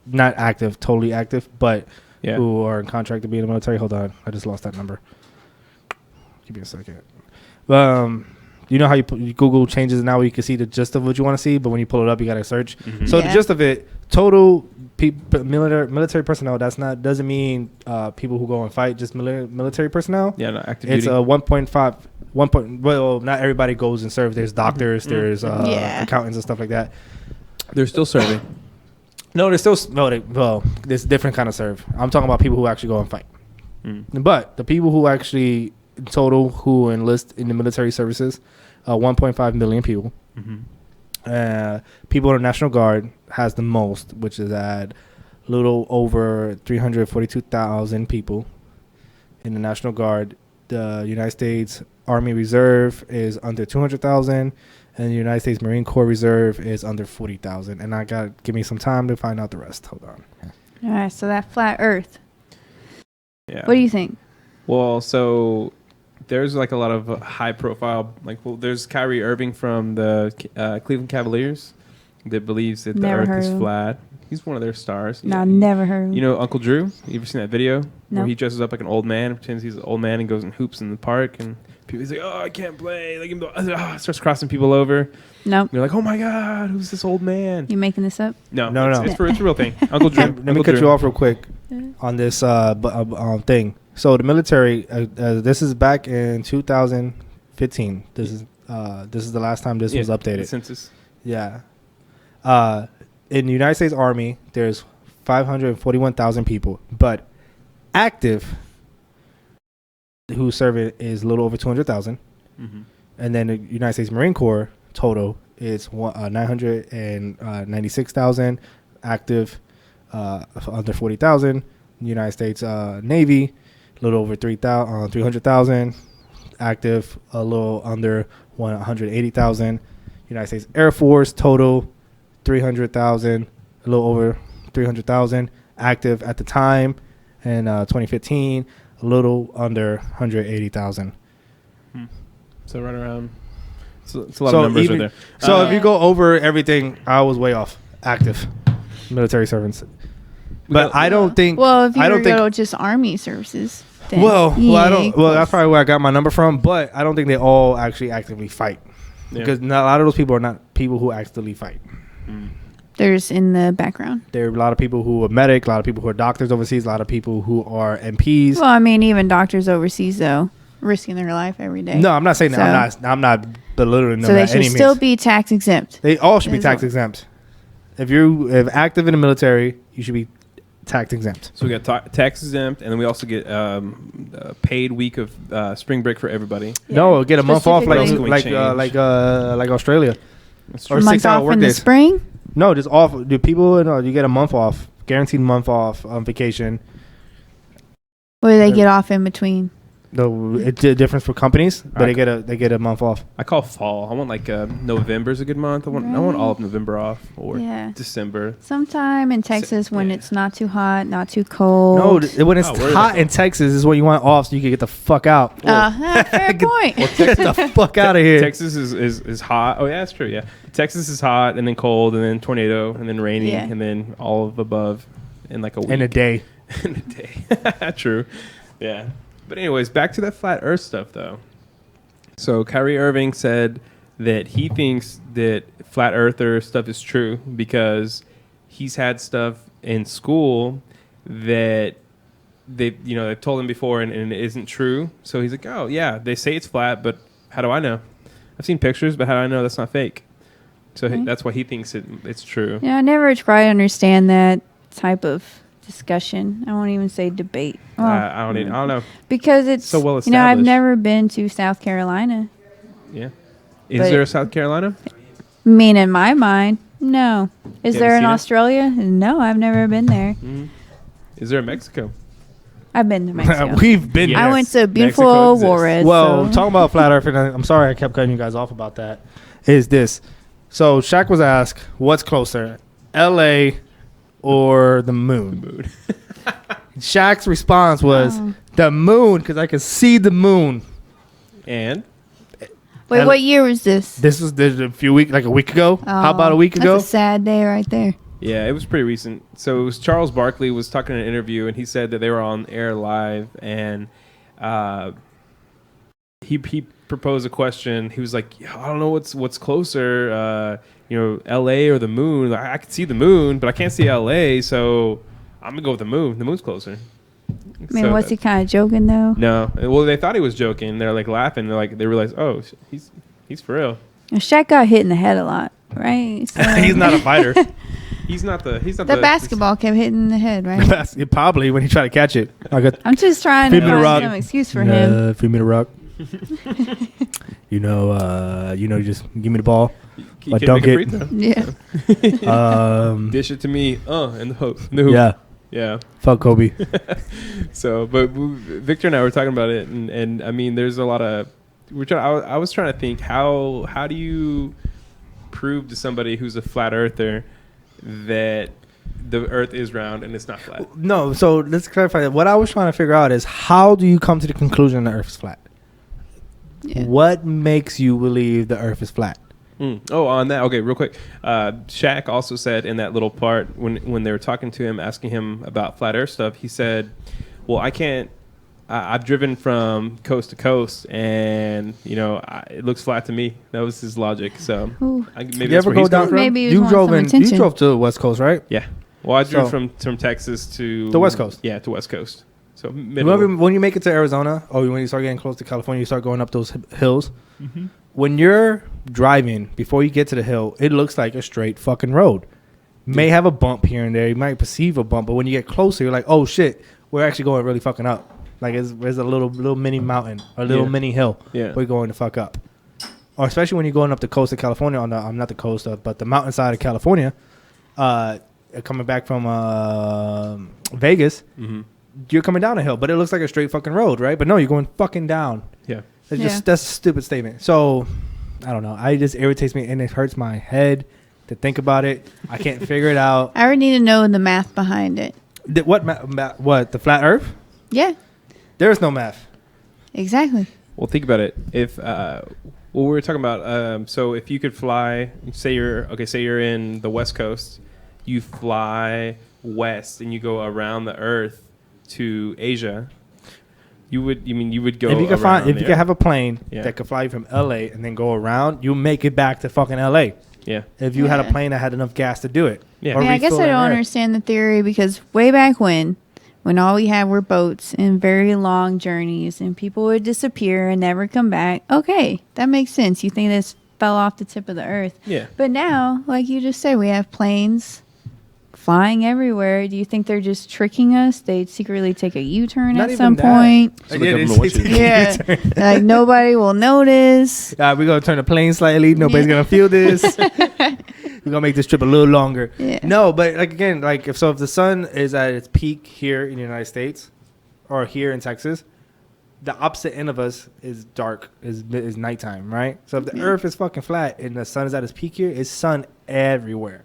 Speaker 1: Not active, totally active, but who are in contract to be in the military. Hold on, I just lost that number. Give me a second. You know how you Google changes now where you can see the gist of what you want to see, but when you pull it up, you got to search.
Speaker 2: Mm-hmm.
Speaker 1: So
Speaker 3: Yeah.
Speaker 1: the gist of it, total military personnel. Doesn't mean people who go and fight, just military personnel.
Speaker 2: Yeah, no, active
Speaker 1: It's
Speaker 2: duty.
Speaker 1: a 1.5. Well, not everybody goes and serves. There's doctors, there's
Speaker 3: Yeah.
Speaker 1: accountants and stuff like that.
Speaker 2: They're still serving.
Speaker 1: No, there's still there's different kind of serve. I'm talking about people who actually go and fight.
Speaker 2: Mm.
Speaker 1: But the people who actually in total who enlist in the military services, 1.5 million people.
Speaker 2: Mm-hmm.
Speaker 1: People in the National Guard has the most, which is at a little over 342,000 people in the National Guard. The United States Army Reserve is under 200,000, and the United States Marine Corps Reserve is under 40,000. And I got give me some time to find out the rest. Hold on.
Speaker 3: All right, so that flat Earth.
Speaker 2: Yeah.
Speaker 3: What do you think?
Speaker 2: Well, so there's like a lot of high profile, there's Kyrie Irving from the Cleveland Cavaliers that believes that
Speaker 3: Never
Speaker 2: the
Speaker 3: heard
Speaker 2: Earth is
Speaker 3: of him.
Speaker 2: flat. He's one of their stars.
Speaker 3: No,
Speaker 2: Yeah.
Speaker 3: never heard.
Speaker 2: You know Uncle Drew? You ever seen that video
Speaker 3: No.
Speaker 2: where he dresses up like an old man, pretends he's an old man, and goes and hoops in the park, and he's like, "Oh, I can't play!" Like, starts crossing people over.
Speaker 3: Nope.
Speaker 2: You're like, "Oh my God, who's this old man?"
Speaker 3: You making this up?
Speaker 2: No,
Speaker 1: No.
Speaker 2: It's a real thing. Uncle Drew.
Speaker 1: Let me cut you off real quick on this thing. So the military, this is back in 2015. This is the last time this was
Speaker 2: The
Speaker 1: updated.
Speaker 2: census.
Speaker 1: Yeah. In the United States Army, there's 541,000 people, but active who serve it is a little over 200,000.
Speaker 2: Mm-hmm.
Speaker 1: And then the United States Marine Corps total is 996,000 active, under 40,000. United States Navy, a little over 300,000 active, a little under 180,000. United States Air Force total 300,000, a little over 300,000 active at the time, and 2015 a little under 180,000.
Speaker 2: So right around. It's a lot of numbers right there.
Speaker 1: So if you go over everything, I was way off. Active military servants, but I don't think.
Speaker 3: Well, if you
Speaker 1: I don't
Speaker 3: go
Speaker 1: think.
Speaker 3: just Army services, then
Speaker 1: Well, I don't.
Speaker 3: equals.
Speaker 1: Well, that's probably where I got my number from. But I don't think they all actually actively fight, because a lot of those people are not people who actively fight.
Speaker 3: There's in the background.
Speaker 1: There are a lot of people who are medic, a lot of people who are doctors overseas, a lot of people who are MPs.
Speaker 3: Well, I mean, even doctors overseas though, risking their life every day.
Speaker 1: No, I'm not saying that.
Speaker 3: So-
Speaker 1: I'm not belittling them
Speaker 3: So they
Speaker 1: at
Speaker 3: should
Speaker 1: any
Speaker 3: still
Speaker 1: means.
Speaker 3: be tax exempt.
Speaker 1: They all should be
Speaker 3: As
Speaker 1: tax
Speaker 3: well.
Speaker 1: exempt. If active in the military, you should be tax exempt.
Speaker 2: So we got tax exempt, and then we also get a paid week of spring break for everybody.
Speaker 1: No, get a month off
Speaker 3: Specifically-
Speaker 1: like Australia.
Speaker 2: That's
Speaker 1: Or
Speaker 3: A month
Speaker 1: 6 hour
Speaker 3: off
Speaker 1: work
Speaker 3: in the
Speaker 1: days.
Speaker 3: spring.
Speaker 1: No, just off. Do people? No, you get a month off, guaranteed month off on vacation.
Speaker 3: What do they get off in between?
Speaker 1: It's a difference for companies, but they get a month off.
Speaker 2: I call fall. I want like November's a good month. I want all of November off or December.
Speaker 3: Sometime in Texas when it's not too hot, not too cold.
Speaker 1: No, when it's hot in Texas is what you want off so you can get the fuck out.
Speaker 3: Fair point.
Speaker 1: Well, get the fuck out of here.
Speaker 2: Texas is hot. Oh yeah, that's true. Yeah, Texas is hot and then cold and then tornado and then rainy and then all of above in like a week.
Speaker 1: In a day.
Speaker 2: In a day. True. Yeah. But anyways, back to that flat Earth stuff, though. So Kyrie Irving said that he thinks that flat Earther stuff is true because he's had stuff in school that they've told him before and it isn't true. So he's like, oh yeah, they say it's flat, but how do I know? I've seen pictures, but how do I know that's not fake? So that's why he thinks it's true.
Speaker 3: Yeah, I never try to understand that type of discussion. I won't even say debate. Well,
Speaker 2: I don't know
Speaker 3: because it's
Speaker 2: so well established.
Speaker 3: I've never been to South Carolina.
Speaker 2: Yeah, is there a South Carolina?
Speaker 3: I mean, in my mind, no. Is there in Australia? No, I've never been there.
Speaker 2: Mm-hmm. Is there a Mexico?
Speaker 3: I've been to Mexico.
Speaker 1: We've been. Yes.
Speaker 3: I went to beautiful Juarez.
Speaker 1: Well, talking about flat Earth, and I'm sorry I kept cutting you guys off about that. Is this? So Shaq was asked, "What's closer, L.A. or the moon?" Shaq's response was the moon because I could see the moon.
Speaker 2: And
Speaker 3: wait, what year was this?
Speaker 1: This was a week ago. How about a week ago?
Speaker 3: That's a sad day right there.
Speaker 2: Yeah, it was pretty recent. So it was Charles Barkley was talking in an interview, and he said that they were on air live, and he proposed a question. He was like, I don't know what's closer, L.A. or the moon. I could see the moon, but I can't see L.A., so I'm going to go with the moon. The moon's closer.
Speaker 3: I mean, was he kind of joking, though?
Speaker 2: No. Well, they thought he was joking. They're, like, laughing. They realized, oh, he's for real.
Speaker 3: And Shaq got hit in the head a lot, right? So
Speaker 1: he's not a fighter.
Speaker 2: He's not the
Speaker 3: basketball kept hitting the head, right?
Speaker 1: Probably when he tried to catch it.
Speaker 3: I'm just trying to find some excuse for him.
Speaker 1: Feed me the rock. you just give me the ball.
Speaker 2: But don't get dish it to me. In the hoop. Yeah.
Speaker 1: Fuck Kobe.
Speaker 2: So, but Victor and I were talking about it, and I mean, there's a lot of. I was trying to think how do you prove to somebody who's a flat earther that the Earth is round and it's not flat? No,
Speaker 1: so let's clarify that. What I was trying to figure out is how do you come to the conclusion the Earth is flat? Yeah. What makes you believe the Earth is flat?
Speaker 2: Oh, on that. Okay, real quick. Shaq also said in that little part when they were talking to him, asking him about flat Earth stuff, he said, well, I've driven from coast to coast and, it looks flat to me. That was his logic. So maybe you ever go down from?
Speaker 3: Maybe
Speaker 1: you drove to the West Coast, right?
Speaker 2: Yeah. Well, I drove from Texas to
Speaker 1: the West Coast.
Speaker 2: Yeah, to West Coast. So
Speaker 1: when you make it to Arizona or when you start getting close to California, you start going up those hills.
Speaker 2: Mm-hmm.
Speaker 1: When you're driving, before you get to the hill, it looks like a straight fucking road. May have a bump here and there. You might perceive a bump, but when you get closer, you're like, oh shit, we're actually going really fucking up. Like there's a little mini mountain or a little mini hill.
Speaker 2: Yeah.
Speaker 1: We're going to fuck up. Or especially when you're going up the coast of California, not the coast but the mountainside of California, coming back from Vegas, you're coming down a hill, but it looks like a straight fucking road, right? But no, you're going fucking down.
Speaker 2: Yeah.
Speaker 1: That's a stupid statement. So I don't know. It just irritates me and it hurts my head to think about it. I can't figure it out.
Speaker 3: I would need to know the math behind it.
Speaker 1: What? The flat Earth?
Speaker 3: Yeah.
Speaker 1: There's no math.
Speaker 3: Exactly.
Speaker 2: Well, think about it. If we were talking about, so if you could fly, say you're in the West Coast, you fly west and you go around the Earth to Asia. You would go.
Speaker 1: If you could have a plane that could fly from LA and then go around, you make it back to fucking LA.
Speaker 2: Yeah.
Speaker 1: If you had a plane that had enough gas to do it.
Speaker 3: Yeah. I guess I don't understand the theory because way back when all we had were boats and very long journeys and people would disappear and never come back. Okay, that makes sense. You think this fell off the tip of the earth.
Speaker 2: Yeah.
Speaker 3: But now, like you just said, we have planes flying everywhere. Do you think they're just tricking us? They'd secretly take a U-turn at some point.
Speaker 1: Yeah.
Speaker 3: Like nobody will notice.
Speaker 1: We're going to turn the plane slightly. Nobody's going to feel this. We're going to make this trip a little longer.
Speaker 3: Yeah.
Speaker 1: No, but if the sun is at its peak here in the United States, or here in Texas, the opposite end of us is dark, is nighttime, right? So if the Earth is fucking flat and the sun is at its peak here, it's sun everywhere,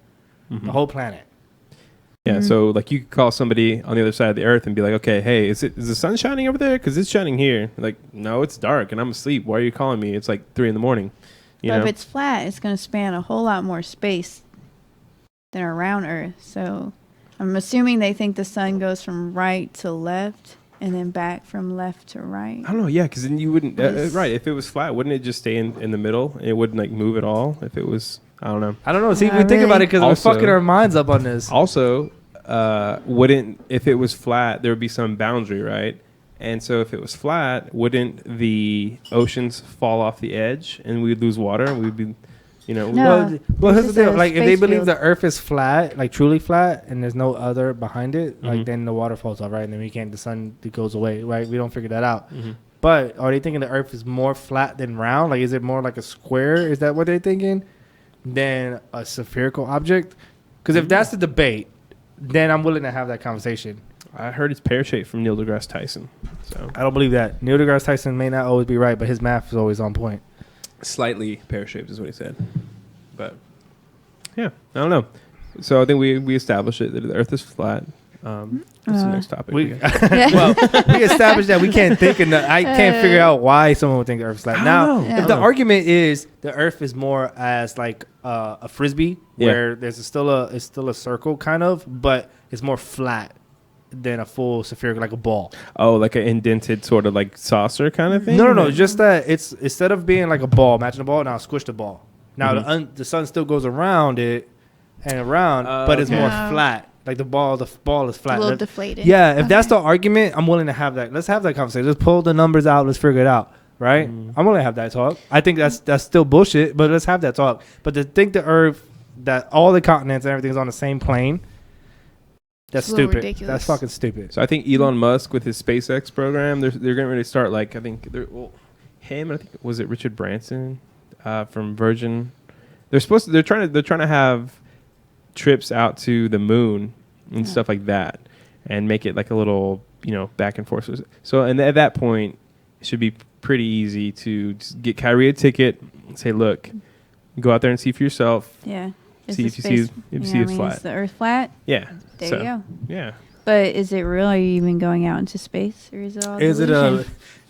Speaker 1: the whole planet.
Speaker 2: Yeah, so like you could call somebody on the other side of the Earth and be like, okay, hey, is the sun shining over there? Because it's shining here. Like, no, it's dark and I'm asleep. Why are you calling me? It's like 3 a.m.
Speaker 3: But if it's flat, it's going to span a whole lot more space than around Earth. So I'm assuming they think the sun goes from right to left and then back from left to right.
Speaker 2: I don't know, yeah, because then you wouldn't, right, if it was flat, wouldn't it just stay in the middle? It wouldn't like move at all if it was, I don't know.
Speaker 1: I don't know. See, we think about it because we're fucking our minds up on this.
Speaker 2: Also, wouldn't, if it was flat, there would be some boundary, right? And so if it was flat, wouldn't the oceans fall off the edge and we'd lose water and we'd be,
Speaker 3: No.
Speaker 1: Well, here's the deal. Like, if they believe
Speaker 3: field.
Speaker 1: the Earth is flat, like truly flat, and there's no other behind it, like then the water falls off, right? And then the sun goes away, right? We don't figure that out. But are they thinking the Earth is more flat than round? Like, is it more like a square? Is that what they're thinking? Than a spherical object? Because if that's the debate, then I'm willing to have that conversation.
Speaker 2: I heard it's pear-shaped from Neil deGrasse Tyson. So
Speaker 1: I don't believe that. Neil deGrasse Tyson may not always be right, but his math is always on point.
Speaker 2: Slightly pear-shaped is what he said. But, yeah, I don't know. So I think we established it that the Earth is flat. What's the next topic?
Speaker 1: We established that we can't think, and I can't figure out why someone would think the Earth is flat. Now, if the argument is the Earth is more as like a frisbee, where there's still a circle kind of, but it's more flat than a full spherical, like a ball.
Speaker 2: Oh, like an indented sort of like saucer kind of thing?
Speaker 1: No. Just that it's instead of being like a ball, imagine a ball. Now squish the ball. Now the sun still goes around it and around, but it's more flat. Like the ball is flat.
Speaker 3: A little deflated.
Speaker 1: Yeah, if that's the argument, I'm willing to have that. Let's have that conversation. Let's pull the numbers out. Let's figure it out. Right? I'm willing to have that talk. I think that's still bullshit, but let's have that talk. But to think the Earth, that all the continents and everything's on the same plane, that's stupid.
Speaker 3: Ridiculous.
Speaker 1: That's fucking stupid.
Speaker 2: So I think Elon Musk with his SpaceX program, they're getting ready to start like, I think, him, and I think, was it Richard Branson from Virgin? They're trying to have trips out to the moon and stuff like that, and make it like a little, back and forth. So, and at that point, it should be pretty easy to just get Kyrie a ticket and say, look, go out there and see for yourself.
Speaker 3: Yeah.
Speaker 2: See if you see it's flat.
Speaker 3: Is the Earth flat?
Speaker 2: Yeah.
Speaker 3: There you go.
Speaker 2: Yeah.
Speaker 3: But is it real? Are you even going out into space, or is it all?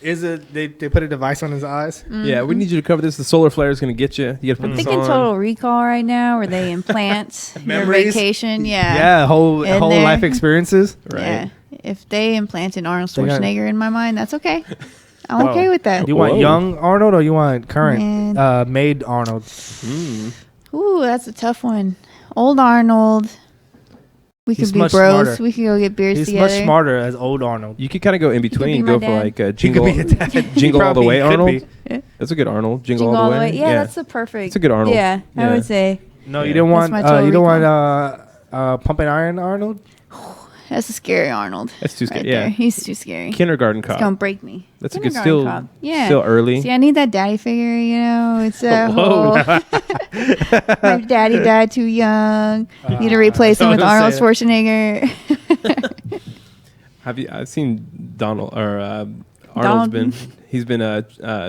Speaker 1: Is it they put a device on his eyes?
Speaker 2: Yeah, we need you to cover this. The solar flare is going to get you. You got to put this on.
Speaker 3: I'm thinking Total Recall right now, where they implant your vacation.
Speaker 1: Yeah, whole life experiences.
Speaker 2: Right.
Speaker 3: Yeah. If they implanted Arnold Schwarzenegger in my mind, that's okay. I'm okay with that.
Speaker 1: You want young Arnold or you want current made Arnold?
Speaker 3: Ooh, that's a tough one. Old Arnold. We could be bros. Smarter. We could go get beers together.
Speaker 1: He's much smarter as old Arnold.
Speaker 2: You could kind of go in between. Go for like Jingle All the Way Arnold. That's a good Arnold. Jingle All the Way.
Speaker 3: Yeah, that's a perfect.
Speaker 2: It's a good Arnold.
Speaker 3: Yeah, I would say.
Speaker 1: No, you don't want Pumping Iron Arnold?
Speaker 3: That's a scary Arnold.
Speaker 2: That's too scary.
Speaker 3: Yeah, he's too scary.
Speaker 2: Kindergarten Cop.
Speaker 3: It's gonna break me.
Speaker 2: That's a good still early.
Speaker 3: See, I need that daddy figure. It's a whole. My daddy died too young. Need to replace him with Arnold Schwarzenegger.
Speaker 2: I've seen Donald or Arnold's he's been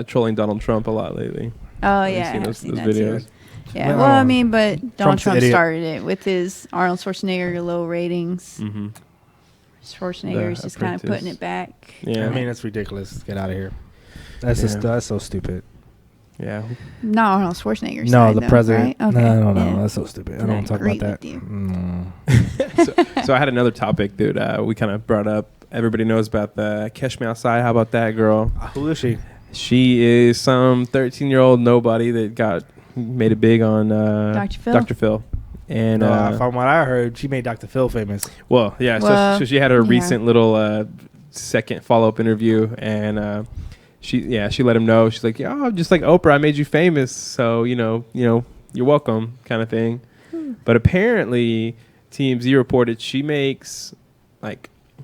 Speaker 2: trolling Donald Trump a lot lately.
Speaker 3: Oh yeah, I've seen those videos. Too. Yeah,
Speaker 1: well,
Speaker 3: I mean, but Donald Trump
Speaker 1: idiot.
Speaker 3: started it with his Arnold Schwarzenegger low ratings. Schwarzenegger is just kind of putting it back.
Speaker 2: Yeah,
Speaker 1: I mean, that's ridiculous. Get out of here. That's so stupid.
Speaker 2: Yeah.
Speaker 3: Not Arnold Schwarzenegger.
Speaker 1: No, the president.
Speaker 3: Right? Okay.
Speaker 1: No. That's so stupid. I don't want to talk about
Speaker 2: that. So I had another topic that we kind of brought up. Everybody knows about the Catch Me Outside. How about that girl?
Speaker 1: Who is she?
Speaker 2: She is some 13-year-old nobody that made it big on Dr. Phil. And
Speaker 1: from what I heard, she made Dr. Phil famous.
Speaker 2: Well, yeah. So she had a recent little second follow-up interview, and she let him know. She's like, "Yeah, just like Oprah, I made you famous, so you're welcome," kind of thing. But apparently, TMZ reported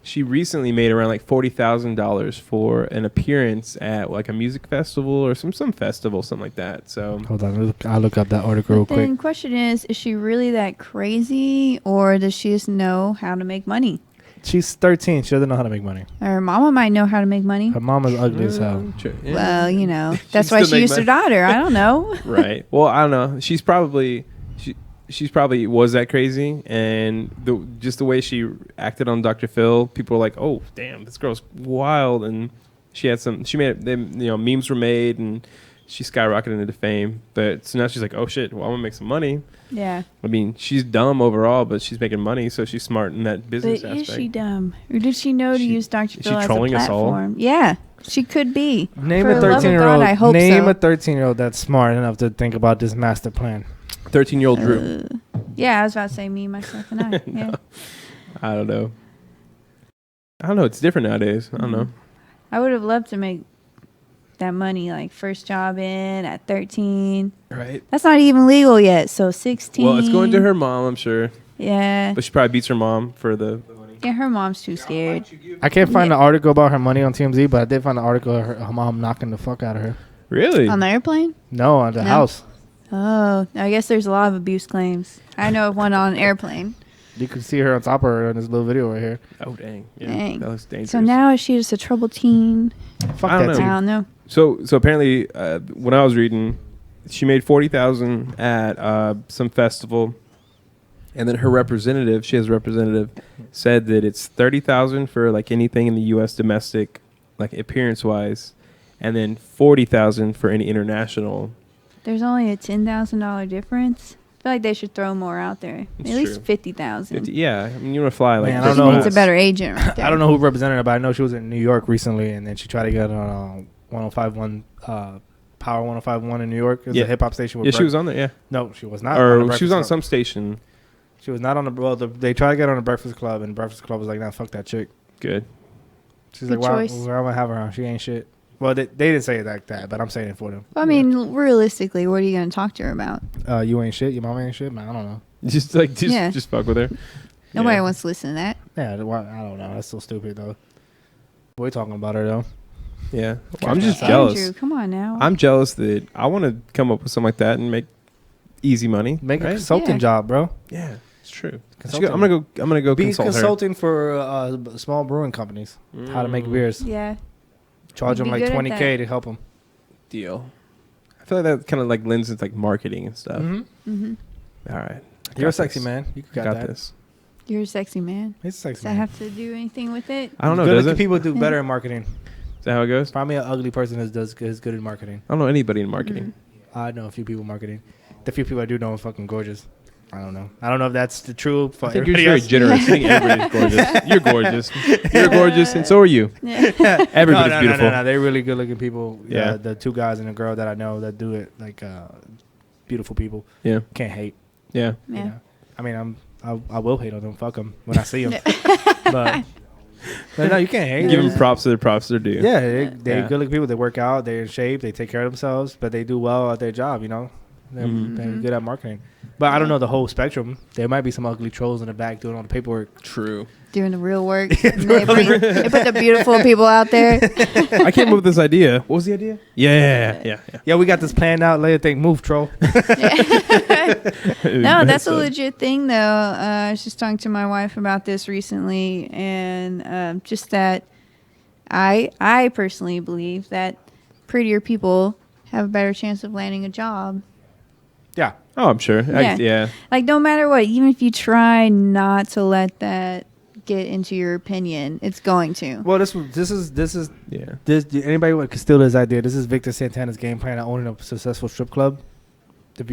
Speaker 2: she recently made around like $40,000 for an appearance at like a music festival or some festival, something like that. So
Speaker 1: hold on, I'll look up that article real quick.
Speaker 3: The question is she really that crazy, or does she just know how to make money?
Speaker 1: She's 13. She doesn't know how to make money.
Speaker 3: Her mama might know how to make money.
Speaker 1: Her mom is ugly as hell.
Speaker 2: Yeah.
Speaker 3: Well, you know, that's why
Speaker 2: still
Speaker 3: she
Speaker 2: make
Speaker 3: used her daughter. I don't know.
Speaker 2: Right. Well, I don't know. She's probably was that crazy, and just the way she acted on Dr. Phil, people were like, "Oh, damn, this girl's wild." And she made memes were made, and she skyrocketed into fame. But so now she's like, "Oh shit, well, I'm gonna make some money."
Speaker 3: Yeah.
Speaker 2: I mean, she's dumb overall, but she's making money, so she's smart in that business
Speaker 3: But
Speaker 2: aspect.
Speaker 3: is she dumb? Or did she know to use Dr.
Speaker 2: is
Speaker 3: Phil
Speaker 2: she
Speaker 3: as a
Speaker 2: trolling us all?
Speaker 3: platform? Yeah, she could be.
Speaker 1: Name
Speaker 3: For
Speaker 1: a
Speaker 3: the love of
Speaker 1: 13-year-old.
Speaker 3: God, I hope
Speaker 1: Name
Speaker 3: so.
Speaker 1: a 13-year-old that's smart enough to think about this master plan.
Speaker 2: 13-year-old Drew.
Speaker 3: Yeah, I was about to say me, myself, and I. Yeah.
Speaker 2: I don't know. It's different nowadays. I don't know.
Speaker 3: I would have loved to make that money, like first job in at 13.
Speaker 2: Right.
Speaker 3: That's not even legal yet, so 16.
Speaker 2: Well, it's going to her mom, I'm sure.
Speaker 3: Yeah.
Speaker 2: But she probably beats her mom for the money.
Speaker 3: Yeah, her mom's too scared.
Speaker 1: I can't find the article about her money on TMZ, but I did find the article of her mom knocking the fuck out of her.
Speaker 2: Really?
Speaker 3: On the airplane?
Speaker 1: No, on the house.
Speaker 3: Oh, I guess there's a lot of abuse claims. I know of one on an airplane.
Speaker 1: You can see her on top of her in this little video right here.
Speaker 2: Oh, dang. Yeah,
Speaker 3: Dang.
Speaker 2: that was dangerous.
Speaker 3: So now is she just a troubled teen?
Speaker 1: Fuck
Speaker 2: I don't
Speaker 1: that
Speaker 2: know.
Speaker 1: team.
Speaker 3: I don't know.
Speaker 2: So apparently, when I was reading, she made $40,000 at some festival, and then her representative, she has a representative, said that it's $30,000 for like anything in the U.S. domestic, like appearance wise, and then $40,000 for any international.
Speaker 3: There's only a $10,000 difference. I feel like they should throw more out there.
Speaker 2: It's
Speaker 3: At least
Speaker 2: true.
Speaker 3: 50,000.
Speaker 2: Yeah, I mean, you want to fly like.
Speaker 1: Man, I
Speaker 3: She
Speaker 1: don't know.
Speaker 3: needs a better agent right there.
Speaker 1: I don't know who represented her, but I know she was in New York recently, and then she tried to get on 105.1 Power 105.1 in New York. It was a hip hop station.
Speaker 2: Yeah, she was on there. Yeah,
Speaker 1: No, she was not.
Speaker 2: or
Speaker 1: on the
Speaker 2: she was on
Speaker 1: Breakfast
Speaker 2: some
Speaker 1: Club.
Speaker 2: station.
Speaker 1: She was not on the. Well, they tried to get on the Breakfast Club, and the Breakfast Club was like, "Nah, fuck that chick."
Speaker 2: Good.
Speaker 1: She's
Speaker 3: Good
Speaker 1: like,
Speaker 3: choice.
Speaker 1: "Why am I have her on? She ain't shit." Well, they didn't say it like that, but I'm saying it for them.
Speaker 3: Well, I mean, realistically, what are you going to talk to her about?
Speaker 1: You ain't shit. Your mama ain't shit. Man, I don't know.
Speaker 2: Just fuck with her.
Speaker 3: Nobody
Speaker 2: Yeah.
Speaker 3: wants to listen to that.
Speaker 1: Yeah, I don't know. That's so stupid though. We're talking about her though.
Speaker 2: Yeah,
Speaker 1: Okay.
Speaker 2: I'm just
Speaker 1: Andrew,
Speaker 2: jealous.
Speaker 3: Andrew, come on now.
Speaker 2: I'm jealous that I want to come up with something like that and make easy money.
Speaker 1: Make a
Speaker 2: right?
Speaker 1: consulting
Speaker 3: Yeah.
Speaker 1: job, bro.
Speaker 2: Yeah, it's true.
Speaker 1: Consulting.
Speaker 2: I'm gonna go
Speaker 1: Be
Speaker 2: consult her.
Speaker 1: consulting for small brewing companies. How to make beers.
Speaker 3: Yeah.
Speaker 1: Charge
Speaker 3: You'd
Speaker 1: them
Speaker 3: be
Speaker 1: like
Speaker 3: good at
Speaker 1: $20K
Speaker 3: that.
Speaker 1: to help them.
Speaker 2: Deal. I feel like that kind of like lends into like marketing and stuff.
Speaker 3: Mm-hmm.
Speaker 2: All right,
Speaker 1: You're a sexy man. You
Speaker 2: I
Speaker 1: got
Speaker 2: got
Speaker 1: that.
Speaker 2: this.
Speaker 3: You're a sexy man.
Speaker 1: He's a sexy
Speaker 3: Does that
Speaker 1: man.
Speaker 3: have to do anything with it?
Speaker 2: I don't know.
Speaker 1: Good
Speaker 2: Does
Speaker 1: looking
Speaker 2: it?
Speaker 1: people do better in marketing.
Speaker 2: Is that how it goes?
Speaker 1: Probably an ugly person is good in marketing.
Speaker 2: I don't know anybody in marketing.
Speaker 1: I know a few people in marketing. The few people I do know are fucking gorgeous. I don't know. I don't know if that's the true for
Speaker 2: I think you're
Speaker 1: everybody
Speaker 2: very
Speaker 1: else.
Speaker 2: generous. I think everybody's gorgeous. You're gorgeous. You're gorgeous, and so are you. Everybody's
Speaker 1: no,
Speaker 2: beautiful.
Speaker 1: No. They're really good looking people.
Speaker 2: Yeah.
Speaker 1: The two guys and a girl that I know that do it, like beautiful people.
Speaker 2: Yeah,
Speaker 1: Can't hate.
Speaker 2: yeah.
Speaker 3: Yeah.
Speaker 1: You know? I mean, I will hate on them. Fuck them when I see them. but no, you can't hate.
Speaker 2: Give them props to their props they're due.
Speaker 1: Yeah, they're
Speaker 2: Yeah.
Speaker 1: good looking people. They work out. They're in shape. They take care of themselves. But they do well at their job. You know, they're good at marketing. But I don't know the whole spectrum. There might be some ugly trolls in the back doing all the paperwork.
Speaker 2: True.
Speaker 3: Doing the real work. And they put the beautiful people out there.
Speaker 2: I came up with this idea. What was the idea? Yeah.
Speaker 1: Yeah, we got this planned out. Later, think move troll.
Speaker 3: No, that's a legit thing, though. I was just talking to my wife about this recently, and just that I personally believe that prettier people have a better chance of landing a job.
Speaker 1: Yeah.
Speaker 2: Oh, I'm sure.
Speaker 3: Yeah. Like, no matter what, even if you try not to let that get into your opinion, it's going to.
Speaker 1: Well, this is
Speaker 2: Yeah.
Speaker 1: anybody could steal this idea. This is Victor Santana's game plan of owning a successful strip club. If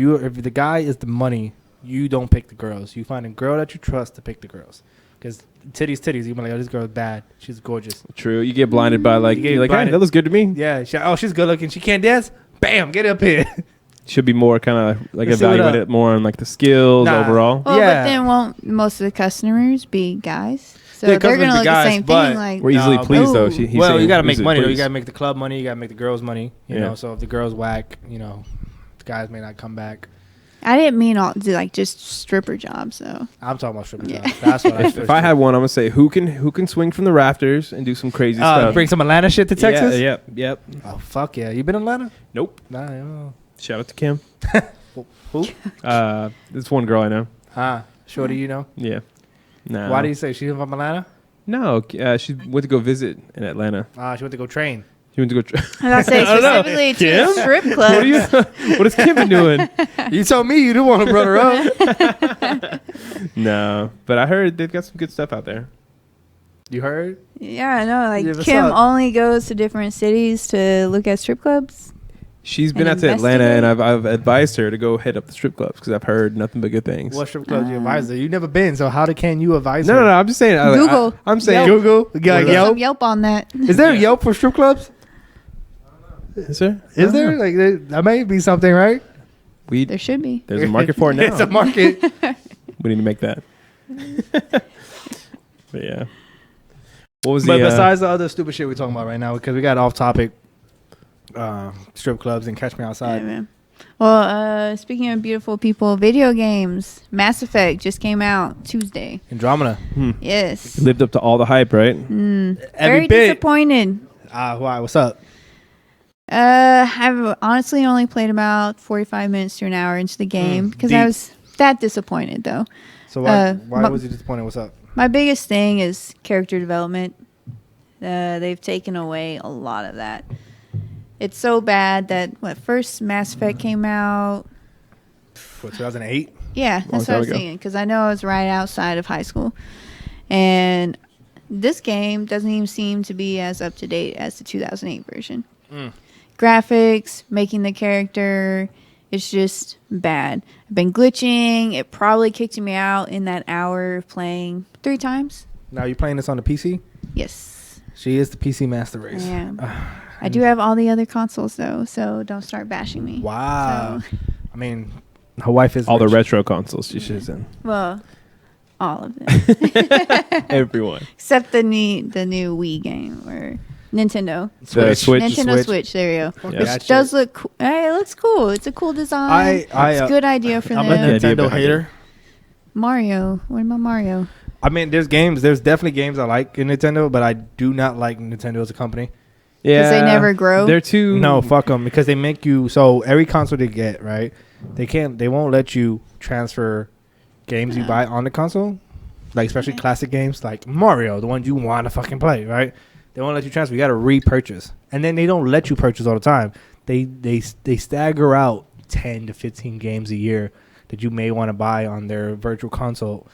Speaker 1: the guy is the money, you don't pick the girls. You find a girl that you trust to pick the girls. Because titties. You be like, oh, this girl's bad. She's gorgeous.
Speaker 2: True. You get blinded by like,
Speaker 1: You get
Speaker 2: you're like, hey,
Speaker 1: blinded.
Speaker 2: that looks good to me.
Speaker 1: Yeah. She's good looking. She can't dance. Bam, get up here.
Speaker 2: Should be more kind of like
Speaker 1: Let's see what
Speaker 2: evaluate it more on like the skills
Speaker 1: Nah.
Speaker 2: overall.
Speaker 3: Well,
Speaker 1: Yeah.
Speaker 3: but then won't most of the customers be guys? So
Speaker 1: Yeah,
Speaker 3: they're going to
Speaker 1: customers be
Speaker 3: look
Speaker 1: guys,
Speaker 3: the same
Speaker 1: but
Speaker 3: thing. Like,
Speaker 2: We're easily
Speaker 1: No,
Speaker 2: pleased though.
Speaker 3: Ooh.
Speaker 2: He's
Speaker 1: Well,
Speaker 2: saying
Speaker 1: you got to make
Speaker 2: easily
Speaker 1: money, though. You
Speaker 2: pleased.
Speaker 1: got to make the club money. You got to make the girls money. You
Speaker 2: Yeah.
Speaker 1: know, so if the girls whack, you know, the guys may not come back.
Speaker 3: I didn't mean all like just stripper jobs though.
Speaker 1: I'm talking about stripping
Speaker 3: Yeah.
Speaker 1: jobs. That's what I
Speaker 2: If I had one, I'm gonna say who can swing from the rafters and do some crazy stuff.
Speaker 1: bring some Atlanta shit to Texas.
Speaker 2: Yeah, yep.
Speaker 1: Oh fuck yeah! You been in Atlanta?
Speaker 2: Nope.
Speaker 1: Nah. No.
Speaker 2: Shout out to Kim.
Speaker 1: Who?
Speaker 2: This one girl I know.
Speaker 1: Shorty, you know.
Speaker 2: Yeah. Nah.
Speaker 1: Why do you say she's from Atlanta?
Speaker 2: No, she went to go visit in Atlanta.
Speaker 1: She went to go train.
Speaker 2: She went to go.
Speaker 3: I was gonna say specifically to
Speaker 2: Kim?
Speaker 3: the strip
Speaker 2: What
Speaker 3: club.
Speaker 2: are you? What is Kim been doing?
Speaker 1: You told me you didn't want to run her up.
Speaker 2: No, but I heard they've got some good stuff out there.
Speaker 1: You heard?
Speaker 3: Yeah, I know. Like
Speaker 1: Yeah, what's
Speaker 3: Kim
Speaker 1: up?
Speaker 3: only goes to different cities to look at strip clubs.
Speaker 2: She's been
Speaker 3: And
Speaker 2: out to Atlanta, and
Speaker 3: investigate?
Speaker 2: I've advised her to go hit up the strip clubs because I've heard nothing but good things.
Speaker 1: What strip clubs you advise her? You've never been, so how can you advise
Speaker 2: No,
Speaker 1: her?
Speaker 2: no, I'm just saying.
Speaker 3: Google.
Speaker 2: I'm saying.
Speaker 1: Google. You got
Speaker 3: Get
Speaker 1: Yelp.
Speaker 3: some Yelp on that.
Speaker 1: Is there a Yelp for strip clubs?
Speaker 2: Is there?
Speaker 1: Is there? Like that may be something, right?
Speaker 3: There should be.
Speaker 2: There's a market for it now.
Speaker 1: It's a market.
Speaker 2: We need to make that. But yeah. What was
Speaker 1: But
Speaker 2: the?
Speaker 1: besides the other stupid shit we're talking about right now, because we got off topic, strip clubs and Catch Me
Speaker 3: Yeah,
Speaker 1: Outside.
Speaker 3: man. Well, speaking of beautiful people, video games, Mass Effect just came out Tuesday.
Speaker 1: Andromeda.
Speaker 3: Yes.
Speaker 2: lived up to all the hype, right?
Speaker 1: Every
Speaker 3: Very
Speaker 1: bit.
Speaker 3: disappointed.
Speaker 1: Why? What's up?
Speaker 3: I've honestly only played about 45 minutes to an hour into the game because I
Speaker 1: deep.
Speaker 3: was that disappointed though.
Speaker 1: So why
Speaker 3: my-
Speaker 1: was you disappointed? What's up?
Speaker 3: My biggest thing is character development. They've taken away a lot of that. It's so bad that first Mass Effect came out.
Speaker 1: What, 2008?
Speaker 3: Yeah,
Speaker 2: Long
Speaker 3: that's what
Speaker 2: time
Speaker 3: I was
Speaker 2: ago.
Speaker 3: thinking because I know I was right outside of high school, and this game doesn't even seem to be as up to date as the 2008 version. Graphics, making the character, it's just bad. I've been glitching. It probably kicked me out in that hour of playing 3 times.
Speaker 1: Now you playing this on the PC?
Speaker 3: Yes,
Speaker 1: She is the PC master
Speaker 3: I
Speaker 1: race.
Speaker 3: am. I do have all the other consoles though, so don't start bashing me.
Speaker 1: Wow.
Speaker 3: So,
Speaker 1: I mean, her wife is
Speaker 2: All the
Speaker 1: rich.
Speaker 2: retro consoles she should in.
Speaker 3: well, all of them
Speaker 2: Everyone.
Speaker 3: except the new Wii game or Nintendo.
Speaker 2: The Switch.
Speaker 3: Nintendo Switch. There you go.
Speaker 2: Yeah.
Speaker 3: Which
Speaker 1: That
Speaker 3: does
Speaker 1: shit.
Speaker 3: look cool. Hey, it looks cool. It's a cool design.
Speaker 1: I
Speaker 3: it's a good idea for
Speaker 1: I'm
Speaker 3: them.
Speaker 1: a
Speaker 2: idea
Speaker 1: Nintendo
Speaker 2: behind
Speaker 1: hater.
Speaker 3: Mario. What about Mario?
Speaker 1: I mean, there's definitely games I like in Nintendo, but I do not like Nintendo as a company.
Speaker 2: Yeah.
Speaker 3: they never grow?
Speaker 2: They're too.
Speaker 1: No, fuck them, because they make you, so every console they get, right, they won't let you transfer games you buy on the console, like especially classic games like Mario, the ones you want to fucking play, right? They won't let you transfer. You got to repurchase, and then they don't let you purchase all the time. They stagger out 10 to 15 games a year that you may want to buy on their virtual console,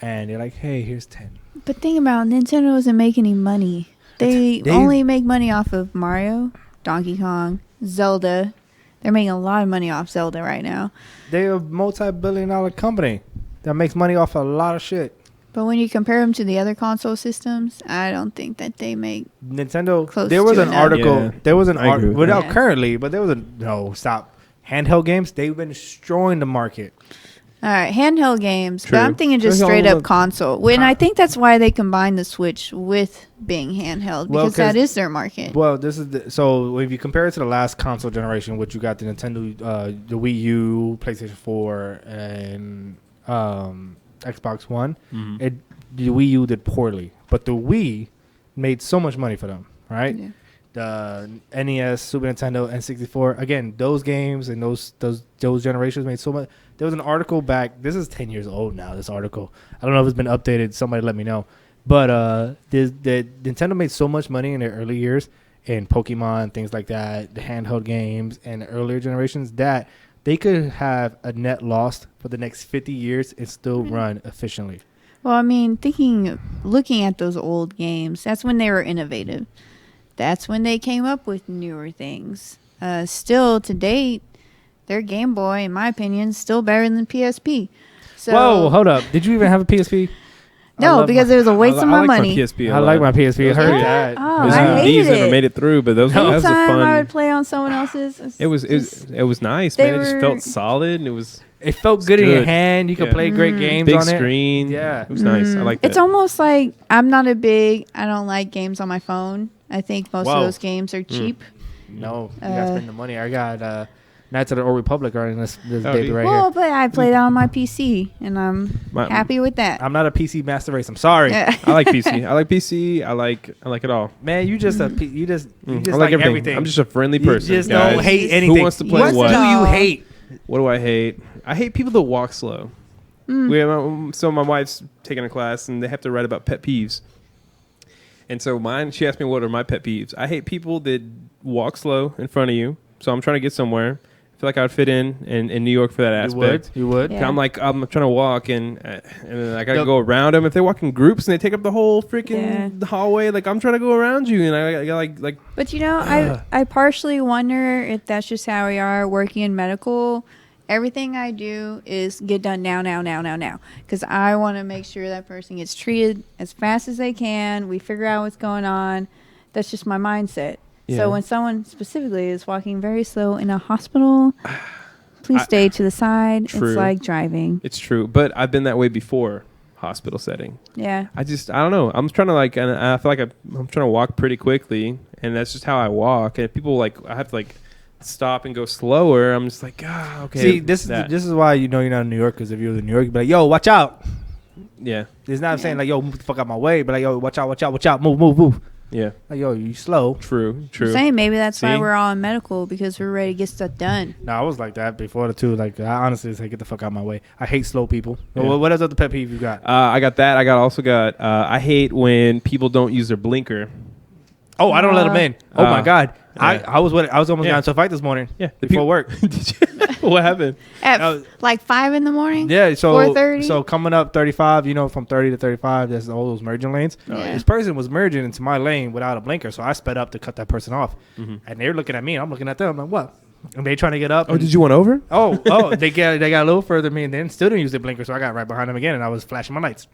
Speaker 1: and they're like, hey, here's 10.
Speaker 3: But think about it, Nintendo doesn't make any money. They only make money off of Mario, Donkey Kong, Zelda. They're making a lot of money off Zelda right now.
Speaker 1: They're a multi-billion-dollar company that makes money off a lot of shit.
Speaker 3: But when you compare them to the other console systems, I don't think that they make.
Speaker 1: Nintendo.
Speaker 3: Close
Speaker 1: There was
Speaker 3: to
Speaker 1: an
Speaker 3: enough.
Speaker 1: article.
Speaker 2: Yeah,
Speaker 1: There was an
Speaker 2: I agree
Speaker 1: article
Speaker 2: with
Speaker 1: without
Speaker 3: that.
Speaker 1: currently, but there was a stop. Handheld games. They've been destroying the market.
Speaker 3: All right, handheld games.
Speaker 2: True.
Speaker 3: But I'm thinking just
Speaker 2: There's
Speaker 3: straight
Speaker 2: all
Speaker 3: up
Speaker 2: the-
Speaker 3: console. When I think that's why they combined the Switch with being handheld
Speaker 1: Well,
Speaker 3: because that
Speaker 1: 'cause-
Speaker 3: is their market.
Speaker 1: Well, this is so if you compare it to the last console generation, which you got the Nintendo, the Wii U, PlayStation 4, and Xbox One, the Wii U did poorly, but the Wii made so much money for them, right?
Speaker 3: Yeah.
Speaker 1: The NES, Super Nintendo, N64. Again, those games and those generations made so much. There was an article back. This is 10 years old now. This article. I don't know if it's been updated. Somebody let me know. But the Nintendo made so much money in their early years in Pokemon, things like that, the handheld games, and the earlier generations that they could have a net loss for the next 50 years and still run efficiently.
Speaker 3: Well, I mean, looking at those old games, that's when they were innovative. That's when they came up with newer things. Still, to date, their Game Boy, in my opinion, is still better than PSP. So,
Speaker 1: Whoa, hold up. Did you even have a PSP? I
Speaker 3: no,
Speaker 1: love
Speaker 3: because
Speaker 1: my-
Speaker 3: it was a waste of my money.
Speaker 2: My PSP.
Speaker 1: I like my PSP. I heard
Speaker 3: Yeah?
Speaker 1: that.
Speaker 3: Oh,
Speaker 2: Those
Speaker 3: I hated
Speaker 2: DVDs never
Speaker 3: it.
Speaker 2: made it through, but that was a
Speaker 3: Anytime
Speaker 2: fun.
Speaker 3: I would play on someone else's,
Speaker 2: It was nice,
Speaker 3: They
Speaker 2: man. It just
Speaker 3: were-
Speaker 2: felt solid. And it was
Speaker 1: It felt good in your
Speaker 2: good.
Speaker 1: hand. You could
Speaker 2: Yeah.
Speaker 1: play great games
Speaker 2: big
Speaker 1: on it.
Speaker 2: screen.
Speaker 1: Yeah.
Speaker 2: It was nice. I like that.
Speaker 3: It's almost like I don't like games on my phone. I think most
Speaker 1: Whoa.
Speaker 3: of those games are cheap.
Speaker 1: No, you gotta spend the money. I got Knights of the Old Republic running this
Speaker 2: Oh,
Speaker 1: baby
Speaker 2: dude.
Speaker 1: right
Speaker 3: Well,
Speaker 1: here.
Speaker 3: but I played it on my PC, and I'm
Speaker 2: My-
Speaker 3: happy with that.
Speaker 1: I'm not a PC master race. I'm sorry,
Speaker 3: Yeah.
Speaker 2: I like PC. I like PC. I like it all.
Speaker 1: man. You just you just
Speaker 2: I
Speaker 1: like
Speaker 2: like
Speaker 1: everything.
Speaker 2: I'm just a friendly
Speaker 1: You
Speaker 2: person.
Speaker 1: just
Speaker 2: guys.
Speaker 1: don't hate anything.
Speaker 2: Who wants to play
Speaker 3: What
Speaker 2: what?
Speaker 1: do you hate?
Speaker 2: What do I hate? I hate people that walk slow. So my wife's taking a class and they have to write about pet peeves. And so she asked me what are my pet peeves. I hate people that walk slow in front of you. So I'm trying to get somewhere. I feel like I would fit in New York for that aspect.
Speaker 1: You would.
Speaker 3: Yeah.
Speaker 2: I'm trying to walk and then I gotta go around them. If they walk in groups and they take up the whole freaking hallway, like I'm trying to go around you and I got like.
Speaker 3: But I partially wonder if that's just how we are working in medical. Everything I do is get done now, because I want to make sure that person gets treated as fast as they can. We figure out what's going on. That's just my mindset.
Speaker 2: Yeah.
Speaker 3: So when someone specifically is walking very slow in a hospital, please stay to the side.
Speaker 2: True.
Speaker 3: It's like driving.
Speaker 2: It's true, but I've been that way before. Hospital setting.
Speaker 3: Yeah.
Speaker 2: I don't know. I'm trying to and I feel like I'm trying to walk pretty quickly, and that's just how I walk. And if people I have to stop and go slower, I'm just like, okay.
Speaker 1: See, this is why you're not in New York, because if you're in New York, you'd be like, yo, watch out.
Speaker 2: Yeah.
Speaker 1: It's not saying like, yo, move the fuck out my way, but like, yo, watch out, move.
Speaker 2: Yeah.
Speaker 1: Like, yo, you slow.
Speaker 2: True.
Speaker 3: I'm saying maybe that's why we're all in medical, because we're ready to get stuff done.
Speaker 1: No, I was like that before too. Like, I honestly say, get the fuck out my way. I hate slow people.
Speaker 2: Yeah.
Speaker 1: What else other pet peeve you got?
Speaker 2: I got that. I hate when people don't use their blinker.
Speaker 1: Oh, I don't let them in. Oh my god.
Speaker 2: Yeah.
Speaker 1: I was almost got into a fight this morning.
Speaker 2: Yeah.
Speaker 1: Before work.
Speaker 2: Did you? What happened?
Speaker 3: At 5 in the morning?
Speaker 1: Yeah, so
Speaker 3: 4:30?
Speaker 1: So coming up 35, from 30 to 35, there's all those merging lanes.
Speaker 3: Yeah.
Speaker 1: This person was merging into my lane without a blinker, so I sped up to cut that person off. Mm-hmm. And they're looking at me, and I'm looking at them. I'm like, what? And they trying to get up.
Speaker 2: Oh, did you want over?
Speaker 1: They got a little further than me, and then still didn't use the blinker, so I got right behind them again, and I was flashing my lights.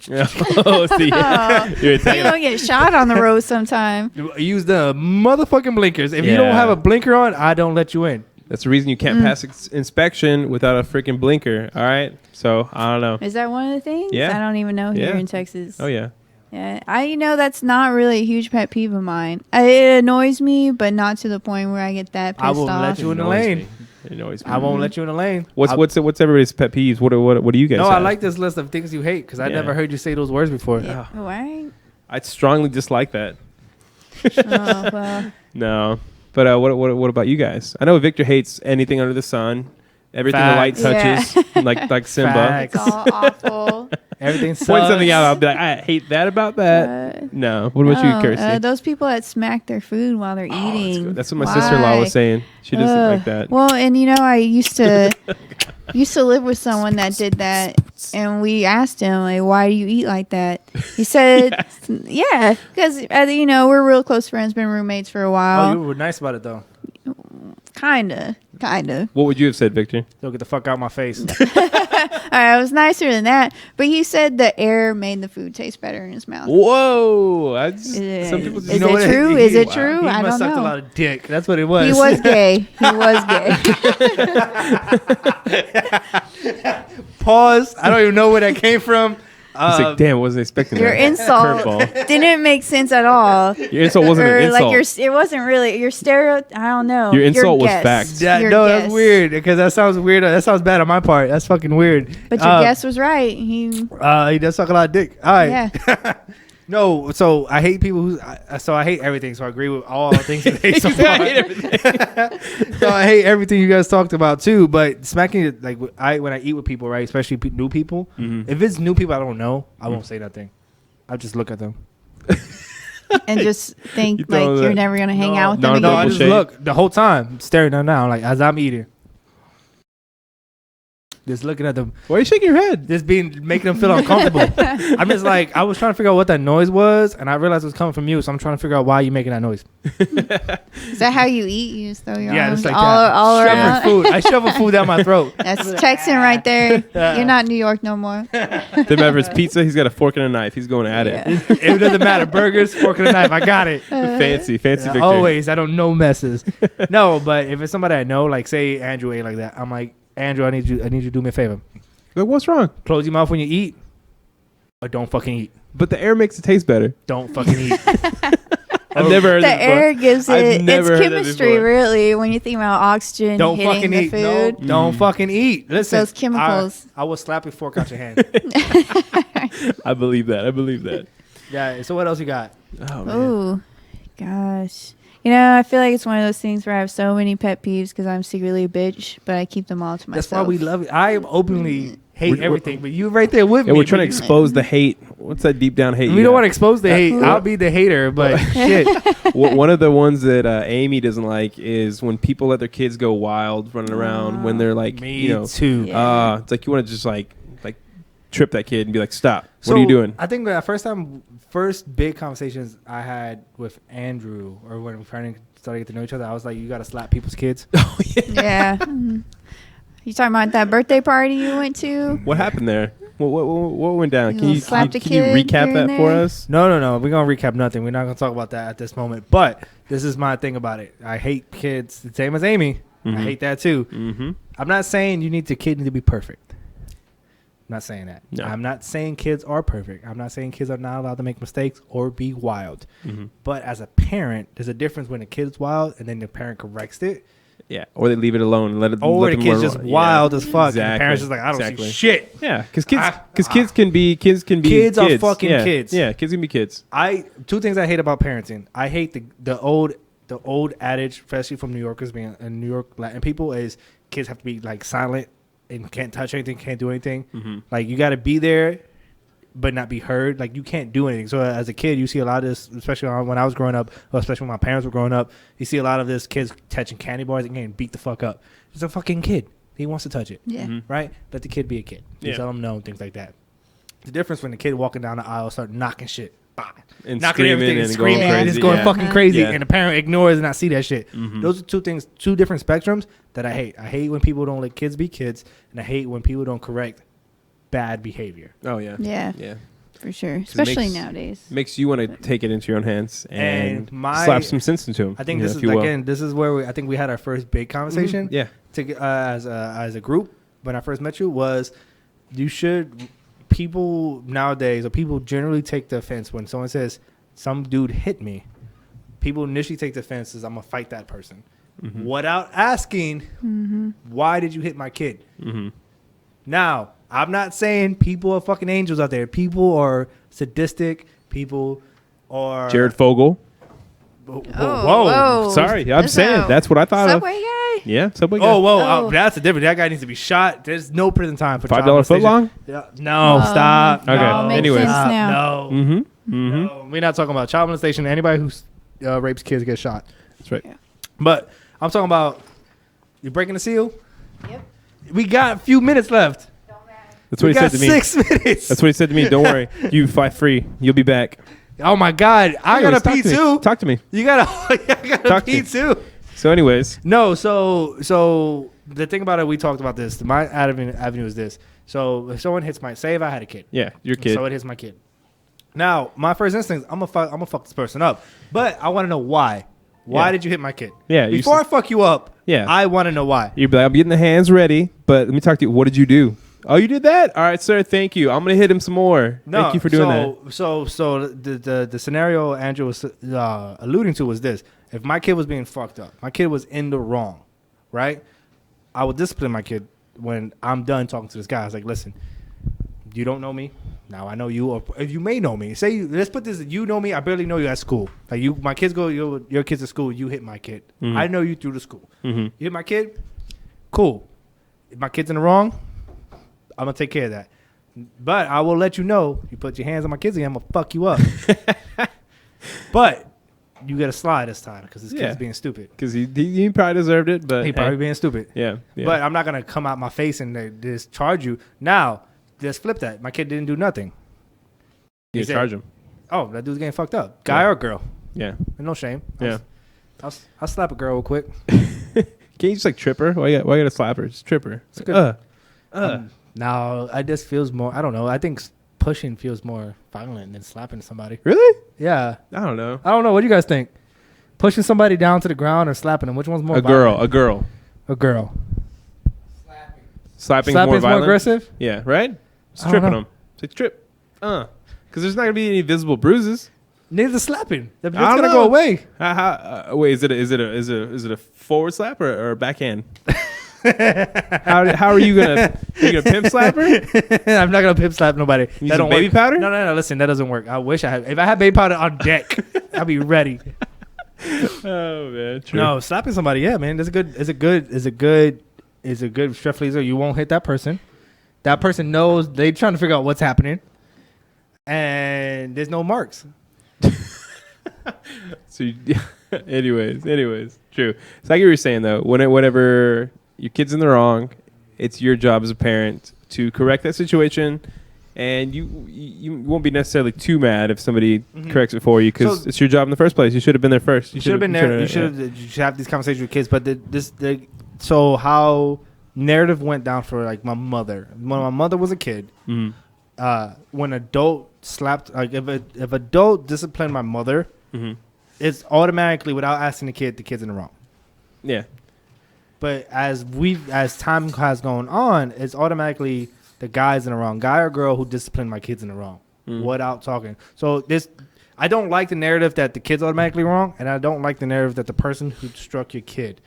Speaker 2: Yeah. See, you're
Speaker 3: You're gonna get shot on the road sometime.
Speaker 1: Use the motherfucking blinkers. If you don't have a blinker on, I don't let you in.
Speaker 2: That's the reason you can't pass inspection without a freaking blinker. All right. So I don't know.
Speaker 3: Is that one of the things?
Speaker 2: Yeah.
Speaker 3: I don't even know here in Texas.
Speaker 2: Oh yeah.
Speaker 3: Yeah, that's not really a huge pet peeve of mine. It annoys me, but not to the point where I get that pissed off.
Speaker 1: I won't let you in the lane.
Speaker 2: It annoys me.
Speaker 1: I won't let you in the lane.
Speaker 2: What's everybody's pet peeves? What do you guys?
Speaker 1: No,
Speaker 2: have?
Speaker 1: I like this list of things you hate because I never heard you say those words before.
Speaker 3: Yeah. Oh, right.
Speaker 2: I strongly dislike that.
Speaker 3: Oh well.
Speaker 2: No, but what about you guys? I know Victor hates anything under the sun. Everything the light touches, like Simba.
Speaker 1: Facts.
Speaker 3: It's all awful.
Speaker 1: Everything sucks.
Speaker 2: Point something out. I'll be like, I hate that about that. No. What about you, Kirsty?
Speaker 3: Those people that smack their food while they're eating.
Speaker 2: That's what my sister-in-law was saying. She doesn't like that.
Speaker 3: Well, and I used to live with someone that did that, and we asked him, like, why do you eat like that? He said, yeah, because we're real close friends, been roommates for a while.
Speaker 1: Oh, you were nice about it though.
Speaker 3: Kinda.
Speaker 2: What would you have said, Victor?
Speaker 1: Don't get the fuck out my face.
Speaker 3: I was nicer than that, but he said the air made the food taste better in his mouth.
Speaker 2: Whoa! Some people just
Speaker 3: Is it true? Is it true?
Speaker 1: He
Speaker 3: I
Speaker 1: must
Speaker 3: don't
Speaker 1: sucked
Speaker 3: know.
Speaker 1: a lot of dick. That's what it was.
Speaker 3: He was gay. He was gay.
Speaker 1: Pause. I don't even know where that came from.
Speaker 2: He's like, damn, wasn't expecting
Speaker 3: Your
Speaker 2: that.
Speaker 3: insult
Speaker 2: Curveball.
Speaker 3: didn't make sense at all.
Speaker 2: Your insult wasn't an insult.
Speaker 3: It wasn't really your stereo. I don't know.
Speaker 2: Your insult was
Speaker 3: guess.
Speaker 2: fact.
Speaker 3: Your
Speaker 1: No,
Speaker 3: guess.
Speaker 1: that's weird because that sounds weird. That sounds bad on my part. That's fucking weird.
Speaker 3: But your guess was right.
Speaker 1: He does suck a lot of dick. All right.
Speaker 3: Yeah.
Speaker 1: No, so I hate people so I hate everything. So I agree with all the things you hate so far.
Speaker 2: I hate everything.
Speaker 1: So I hate everything you guys talked about too. But smacking it, when I eat with people, right, especially new people, if it's new people I don't know, I won't say nothing. I'll just look at them
Speaker 3: and just think
Speaker 2: You
Speaker 3: like
Speaker 2: throw
Speaker 3: you're
Speaker 2: that-
Speaker 3: never gonna hang out with
Speaker 2: no,
Speaker 3: them
Speaker 1: No,
Speaker 3: again.
Speaker 1: I just
Speaker 2: shade.
Speaker 1: look the whole time, staring them down, like as I'm eating. Just looking at them.
Speaker 2: Why are you shaking your head?
Speaker 1: Just making them feel uncomfortable. I'm just like, I was trying to figure out what that noise was, and I realized it was coming from you, so I'm trying to figure out why you're making that noise.
Speaker 3: Is that how you eat? You just throw your arms
Speaker 1: just like
Speaker 3: all
Speaker 1: that.
Speaker 3: around.
Speaker 1: Shovel food. I shovel food down my throat.
Speaker 3: That's Texan right there. You're not New York no more.
Speaker 2: Them ever his pizza, he's got a fork and a knife. He's going at it.
Speaker 1: It doesn't matter. Burgers, fork and a knife. I got it.
Speaker 2: Fancy Victor.
Speaker 1: Always. I don't know messes. No, but if it's somebody I know, like say Andrew ate like that, I'm like, Andrew, I need you to do me a favor.
Speaker 2: Like, what's wrong?
Speaker 1: Close your mouth when you eat, or don't fucking eat.
Speaker 2: But the air makes it taste better.
Speaker 1: Don't fucking eat.
Speaker 2: I've never heard
Speaker 3: The
Speaker 2: that before.
Speaker 3: air gives
Speaker 2: I've
Speaker 3: it.
Speaker 2: never
Speaker 3: It's
Speaker 2: heard that
Speaker 3: chemistry,
Speaker 2: before.
Speaker 3: really. When you think about oxygen
Speaker 1: Don't
Speaker 3: hitting
Speaker 1: fucking
Speaker 3: the
Speaker 1: eat. No,
Speaker 3: food.
Speaker 1: don't fucking eat. Listen,
Speaker 3: Those chemicals.
Speaker 1: I will slap your fork out your hand.
Speaker 2: I believe that.
Speaker 1: Yeah. So what else you got?
Speaker 2: Oh, man.
Speaker 3: Oh, gosh. I feel like it's one of those things where I have so many pet peeves because I'm secretly a bitch, but I keep them all to myself.
Speaker 1: That's why we love it. I openly hate everything, but you right there with me.
Speaker 2: We're trying to expose the hate. What's that deep down hate?
Speaker 1: We don't want to expose the hate. I'll be the hater, but shit.
Speaker 2: One of the ones that Amy doesn't like is when people let their kids go wild running around when they're like,
Speaker 1: Me too.
Speaker 3: Yeah.
Speaker 2: It's like you want to just like trip that kid and be like, stop. What are you doing?
Speaker 1: I think the first big conversations I had with Andrew, or when we started to get to know each other, I was like, you got to slap people's kids.
Speaker 2: Oh, yeah.
Speaker 3: Yeah. You talking about that birthday party you went to?
Speaker 2: What happened there? What went down? Can you
Speaker 3: slap the
Speaker 2: can you
Speaker 3: kid
Speaker 2: recap
Speaker 3: here
Speaker 2: that
Speaker 3: and
Speaker 2: for
Speaker 3: there?
Speaker 2: us?
Speaker 1: No. We're going to recap nothing. We're not going to talk about that at this moment. But this is my thing about it. I hate kids the same as Amy.
Speaker 2: Mm-hmm.
Speaker 1: I hate that too.
Speaker 2: Mm-hmm.
Speaker 1: I'm not saying you need the kid to be perfect. I'm not saying that.
Speaker 2: No.
Speaker 1: I'm not saying kids are perfect. I'm not saying kids are not allowed to make mistakes or be wild.
Speaker 2: Mm-hmm.
Speaker 1: But as a parent, there's a difference when a kid's wild and then the parent corrects it.
Speaker 2: Yeah, or they leave it alone and let it.
Speaker 1: Or
Speaker 2: let
Speaker 1: the
Speaker 2: them
Speaker 1: kid's
Speaker 2: run-
Speaker 1: just wild as fuck.
Speaker 2: Exactly.
Speaker 1: And the parents just like, I don't
Speaker 2: Exactly.
Speaker 1: see shit.
Speaker 2: Yeah, because kids can be kids.
Speaker 1: Kids are fucking kids.
Speaker 2: Yeah, kids can be kids.
Speaker 1: Two things I hate about parenting. I hate the old adage, especially from New Yorkers, being New York Latin people, is kids have to be like silent and can't touch anything, can't do anything.
Speaker 2: Mm-hmm.
Speaker 1: Like you got to be there, but not be heard. Like you can't do anything. So as a kid, you see a lot of this, especially when I was growing up, or especially when my parents were growing up. You see a lot of this kids touching candy bars and getting beat the fuck up. It's a fucking kid. He wants to touch it.
Speaker 3: Yeah.
Speaker 2: Mm-hmm.
Speaker 1: Right? Let the kid be a kid. You
Speaker 2: Yeah.
Speaker 1: tell him no, things like that. The difference when the kid walking down the aisle start knocking shit. Bah.
Speaker 2: And
Speaker 1: Knocking
Speaker 2: screaming
Speaker 1: everything
Speaker 2: and
Speaker 1: and
Speaker 2: going
Speaker 1: screaming
Speaker 3: crazy.
Speaker 1: and just going
Speaker 2: Yeah.
Speaker 1: fucking crazy,
Speaker 2: Yeah.
Speaker 1: and the parent ignores and not see that shit.
Speaker 2: Mhm.
Speaker 1: Those are two things, two different spectrums that I hate. I hate when people don't let kids be kids, and I hate when people don't correct bad behavior.
Speaker 2: Oh yeah.
Speaker 3: Yeah,
Speaker 2: Yeah.
Speaker 3: for sure.
Speaker 2: it
Speaker 3: Especially
Speaker 2: makes-
Speaker 3: nowadays.
Speaker 2: Makes you want to take it into your own hands and
Speaker 1: my-
Speaker 2: slap some sense into him.
Speaker 1: I think
Speaker 2: you know,
Speaker 1: this
Speaker 2: if
Speaker 1: is
Speaker 2: you will.
Speaker 1: again. This is where I think we had our first big conversation.
Speaker 2: Yeah.
Speaker 1: As a group when I first met you was people nowadays, or people generally take the offense when someone says some dude hit me. People initially take the offense as I'm gonna fight that person
Speaker 2: Mm-hmm.
Speaker 1: without asking why did you hit my kid.
Speaker 2: Mm-hmm.
Speaker 1: Now I'm not saying people are fucking angels out there. People are sadistic. People are
Speaker 2: Jared Fogle.
Speaker 3: Whoa.
Speaker 2: Sorry, I'm
Speaker 3: That's
Speaker 2: saying
Speaker 3: how-
Speaker 2: that's what I thought
Speaker 3: Subway
Speaker 2: of.
Speaker 3: guy?
Speaker 2: Yeah, Subway.
Speaker 1: Oh, whoa!
Speaker 3: Oh.
Speaker 1: That's a different. That guy needs to be shot. There's no prison time for
Speaker 2: $5
Speaker 1: child molestation.
Speaker 2: footlong?
Speaker 1: Yeah. No, stop.
Speaker 2: Okay,
Speaker 1: No,
Speaker 3: makes
Speaker 2: anyways.
Speaker 3: sense
Speaker 1: stop.
Speaker 3: now.
Speaker 1: No,
Speaker 2: Mm-hmm. Mm-hmm.
Speaker 1: no, we're not talking about child molestation. Anybody who rapes kids gets shot.
Speaker 2: That's right.
Speaker 3: Yeah.
Speaker 1: But I'm talking about you breaking the seal.
Speaker 3: Yep.
Speaker 1: We got a few minutes left.
Speaker 2: That's what
Speaker 1: We
Speaker 2: he said
Speaker 1: got
Speaker 2: to me.
Speaker 1: 6 minutes.
Speaker 2: That's what he said to me. Don't worry, you fight free. You'll be back.
Speaker 1: Oh my God, I
Speaker 2: Anyways,
Speaker 1: gotta pee
Speaker 2: talk to me.
Speaker 1: too.
Speaker 2: Talk to me.
Speaker 1: You gotta, I gotta
Speaker 2: Talk to
Speaker 1: pee
Speaker 2: me.
Speaker 1: too.
Speaker 2: So, anyways,
Speaker 1: No, so the thing about it, we talked about this. My avenue is this. So if someone hits say if I had a kid.
Speaker 2: yeah, your kid.
Speaker 1: So it hits my kid. Now, my first instinct, I'm gonna fuck this person up. But I want to know why. Why
Speaker 2: Yeah.
Speaker 1: did you hit my kid?
Speaker 2: Yeah, you
Speaker 1: Before
Speaker 2: s-
Speaker 1: I fuck you up,
Speaker 2: Yeah.
Speaker 1: I want to know why.
Speaker 2: You'd be like, I'm getting the hands ready, but let me talk to you. What did you do? Oh, you did that? All right, sir. Thank you. I'm gonna hit him some more.
Speaker 1: No,
Speaker 2: Thank you for doing that.
Speaker 1: So the scenario Andrew was alluding to was this: if my kid was being fucked up, my kid was in the wrong, right? I would discipline my kid when I'm done talking to this guy. I was like, listen, you don't know me. Now I know you, or if you may know me. Let's put this: you know me. I barely know you at school. Like my kids go, your kids at school. You hit my kid.
Speaker 2: Mhm.
Speaker 1: I know you through the school.
Speaker 2: Mm-hmm.
Speaker 1: You hit my kid. Cool. If my kid's in the wrong, I'm gonna take care of that. But I will let you know. You put your hands on my kids again, I'm gonna fuck you up. But you gotta slide this time because this
Speaker 2: Yeah.
Speaker 1: kid's being stupid.
Speaker 2: Because he probably deserved it, but
Speaker 1: He probably being stupid.
Speaker 2: yeah.
Speaker 1: But I'm not gonna come out my face and just charge you. Now, just flip that. My kid didn't do nothing.
Speaker 2: you
Speaker 1: he said-
Speaker 2: charge him.
Speaker 1: Oh, that dude's getting fucked up. Guy
Speaker 2: Yeah.
Speaker 1: or girl?
Speaker 2: Yeah,
Speaker 1: No shame.
Speaker 2: yeah.
Speaker 1: I'll slap a girl real quick.
Speaker 2: Can you just like trip her? Why you gotta slap her? Just trip her.
Speaker 1: good.
Speaker 2: Uh.
Speaker 1: Now, I just feels more. I don't know. I think pushing feels more violent than slapping somebody.
Speaker 2: Really?
Speaker 1: Yeah.
Speaker 2: I don't know.
Speaker 1: I don't know. What do you guys think? Pushing somebody down to the ground or slapping them? Which one's more
Speaker 2: A girl.
Speaker 1: violent?
Speaker 2: A girl.
Speaker 1: A girl.
Speaker 2: Slapping
Speaker 1: Slapping's
Speaker 2: more violent.
Speaker 1: aggressive?
Speaker 2: Yeah. Right. Just
Speaker 1: I don't
Speaker 2: tripping
Speaker 1: know.
Speaker 2: them. It's like trip. Because there's not gonna be any visible bruises.
Speaker 1: Neither slapping. It's
Speaker 2: I don't
Speaker 1: gonna
Speaker 2: know.
Speaker 1: go away.
Speaker 2: Wait, is it a forward slap or a backhand? how are you gonna pimp slap her?
Speaker 1: I'm not gonna pimp slap nobody.
Speaker 2: Use
Speaker 1: That
Speaker 2: some
Speaker 1: don't
Speaker 2: baby
Speaker 1: work.
Speaker 2: powder?
Speaker 1: No. Listen, that doesn't work. I wish I had. If I had baby powder on deck, I'd be ready.
Speaker 2: Oh man, true.
Speaker 1: No, slapping somebody, yeah, man. That's a good. Is a good stress releaser. You won't hit that person. That person knows they trying to figure out what's happening, and there's no marks.
Speaker 2: So, anyways, true. So, like you were saying though, whenever your kid's in the wrong, it's your job as a parent to correct that situation, and you won't be necessarily too mad if somebody corrects it for you because it's your job in the first place. You should have been there first.
Speaker 1: You should have been there. You should have these conversations with kids. But so how narrative went down for like my mother. When my mother was a kid, when adult slapped, like if adult disciplined my mother. It's automatically without asking the kid's in the wrong. Yeah. But as time has gone on, it's automatically the guy's in the wrong. Guy or girl who disciplined my kids in the wrong without talking. So I don't like the narrative that the kid's automatically wrong, and I don't like the narrative that the person who struck your kid.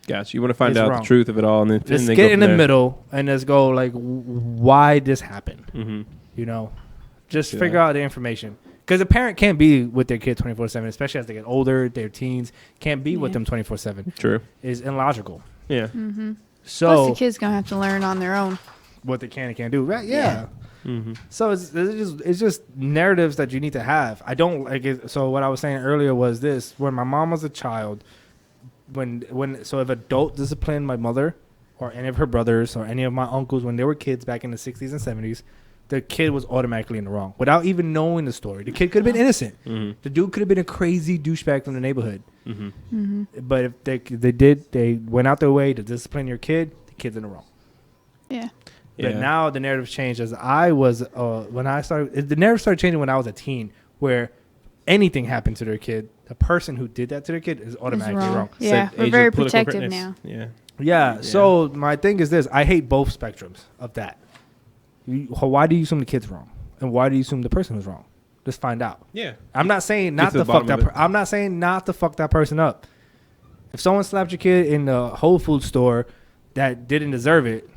Speaker 2: Gotcha. You want to find out the truth of it all, and then
Speaker 1: let's get in the middle and let's go like why this happened. You know, just figure out the information. Because a parent can't be with their kid 24/7, especially as they get older, their teens can't be with them 24/7. True. Is illogical. Yeah. So
Speaker 3: plus the kid's going to have to learn on their own
Speaker 1: what they can and can't do. Right? Yeah. So it's just narratives that you need to have. I don't like it. So what I was saying earlier was this: when my mom was a child, so if adult disciplined my mother or any of her brothers or any of my uncles when they were kids back in the 60s and 70s, the kid was automatically in the wrong without even knowing the story. The kid could have been innocent. The dude could have been a crazy douchebag from the neighborhood. But if they went out their way to discipline your kid, the kid's in the wrong. Yeah. But now the narrative changed as I was the narrative started changing when I was a teen, where anything happened to their kid, the person who did that to their kid is automatically wrong.
Speaker 3: Yeah, we're very protective now.
Speaker 1: Yeah. So my thing is this: I hate both spectrums of that. Why do you assume the kid's wrong, and why do you assume the person was wrong? Just find out. Yeah, I'm not saying not to fuck that. I'm not saying not to fuck that person up. If someone slapped your kid in the Whole Foods store that didn't deserve it,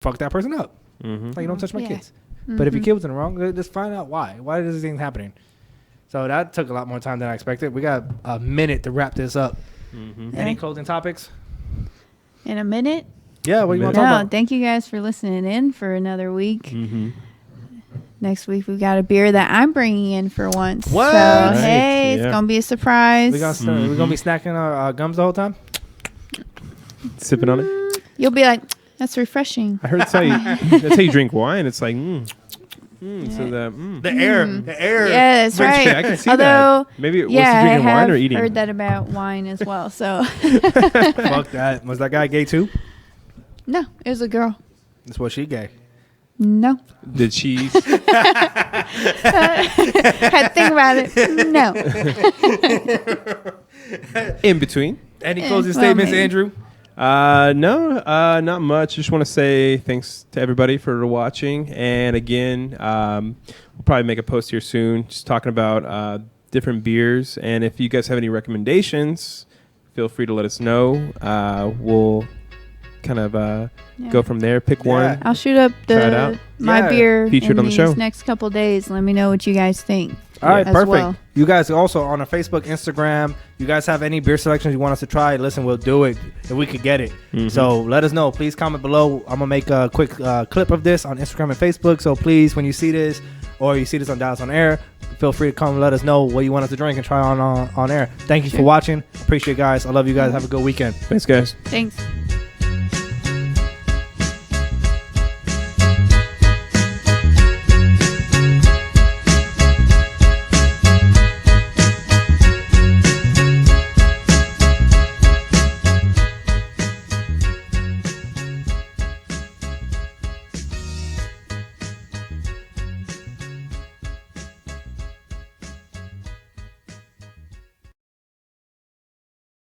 Speaker 1: fuck that person up. Like, you don't touch my kids. But if your kid was in the wrong, just find out why. Why is this thing happening? So that took a lot more time than I expected. We got a minute to wrap this up. Any closing topics?
Speaker 3: In a minute.
Speaker 1: Yeah, what do you want to talk about?
Speaker 3: Thank you guys for listening in for another week. Next week, we've got a beer that I'm bringing in for once. What? So, hey, it's going to be a surprise.
Speaker 1: We're going to be snacking our gums the whole time?
Speaker 2: Sipping on it?
Speaker 3: You'll be like, that's refreshing.
Speaker 2: I heard that's how you drink wine. It's like, So
Speaker 1: the air.
Speaker 3: Yeah, that's right.
Speaker 2: I can see that. Maybe was he drinking wine or eating?
Speaker 3: I heard that about wine as well. So
Speaker 1: fuck that. Was that guy gay too?
Speaker 3: No, it was a girl.
Speaker 1: That's what she gay.
Speaker 3: No.
Speaker 2: Did she?
Speaker 3: Had to think about it. No.
Speaker 2: In between.
Speaker 1: Any closing statements, Andrew?
Speaker 2: No, not much. Just want to say thanks to everybody for watching. And again, we'll probably make a post here soon just talking about different beers. And if you guys have any recommendations, feel free to let us know. We'll kind of go from there, pick one.
Speaker 3: I'll shoot up my beer
Speaker 2: featured on the show
Speaker 3: next couple days. Let me know what you guys think.
Speaker 1: All right, perfect. Well. You guys also on our Facebook, Instagram, you guys have any beer selections you want us to try? Listen, we'll do it if we could get it. So let us know. Please comment below. I'm going to make a quick clip of this on Instagram and Facebook. So please, when you see this or you see this on Dallas on Air, feel free to come and let us know what you want us to drink and try on air. Thank you for watching. Appreciate you guys. I love you guys. Have a good weekend.
Speaker 2: Thanks, guys.
Speaker 3: Thanks.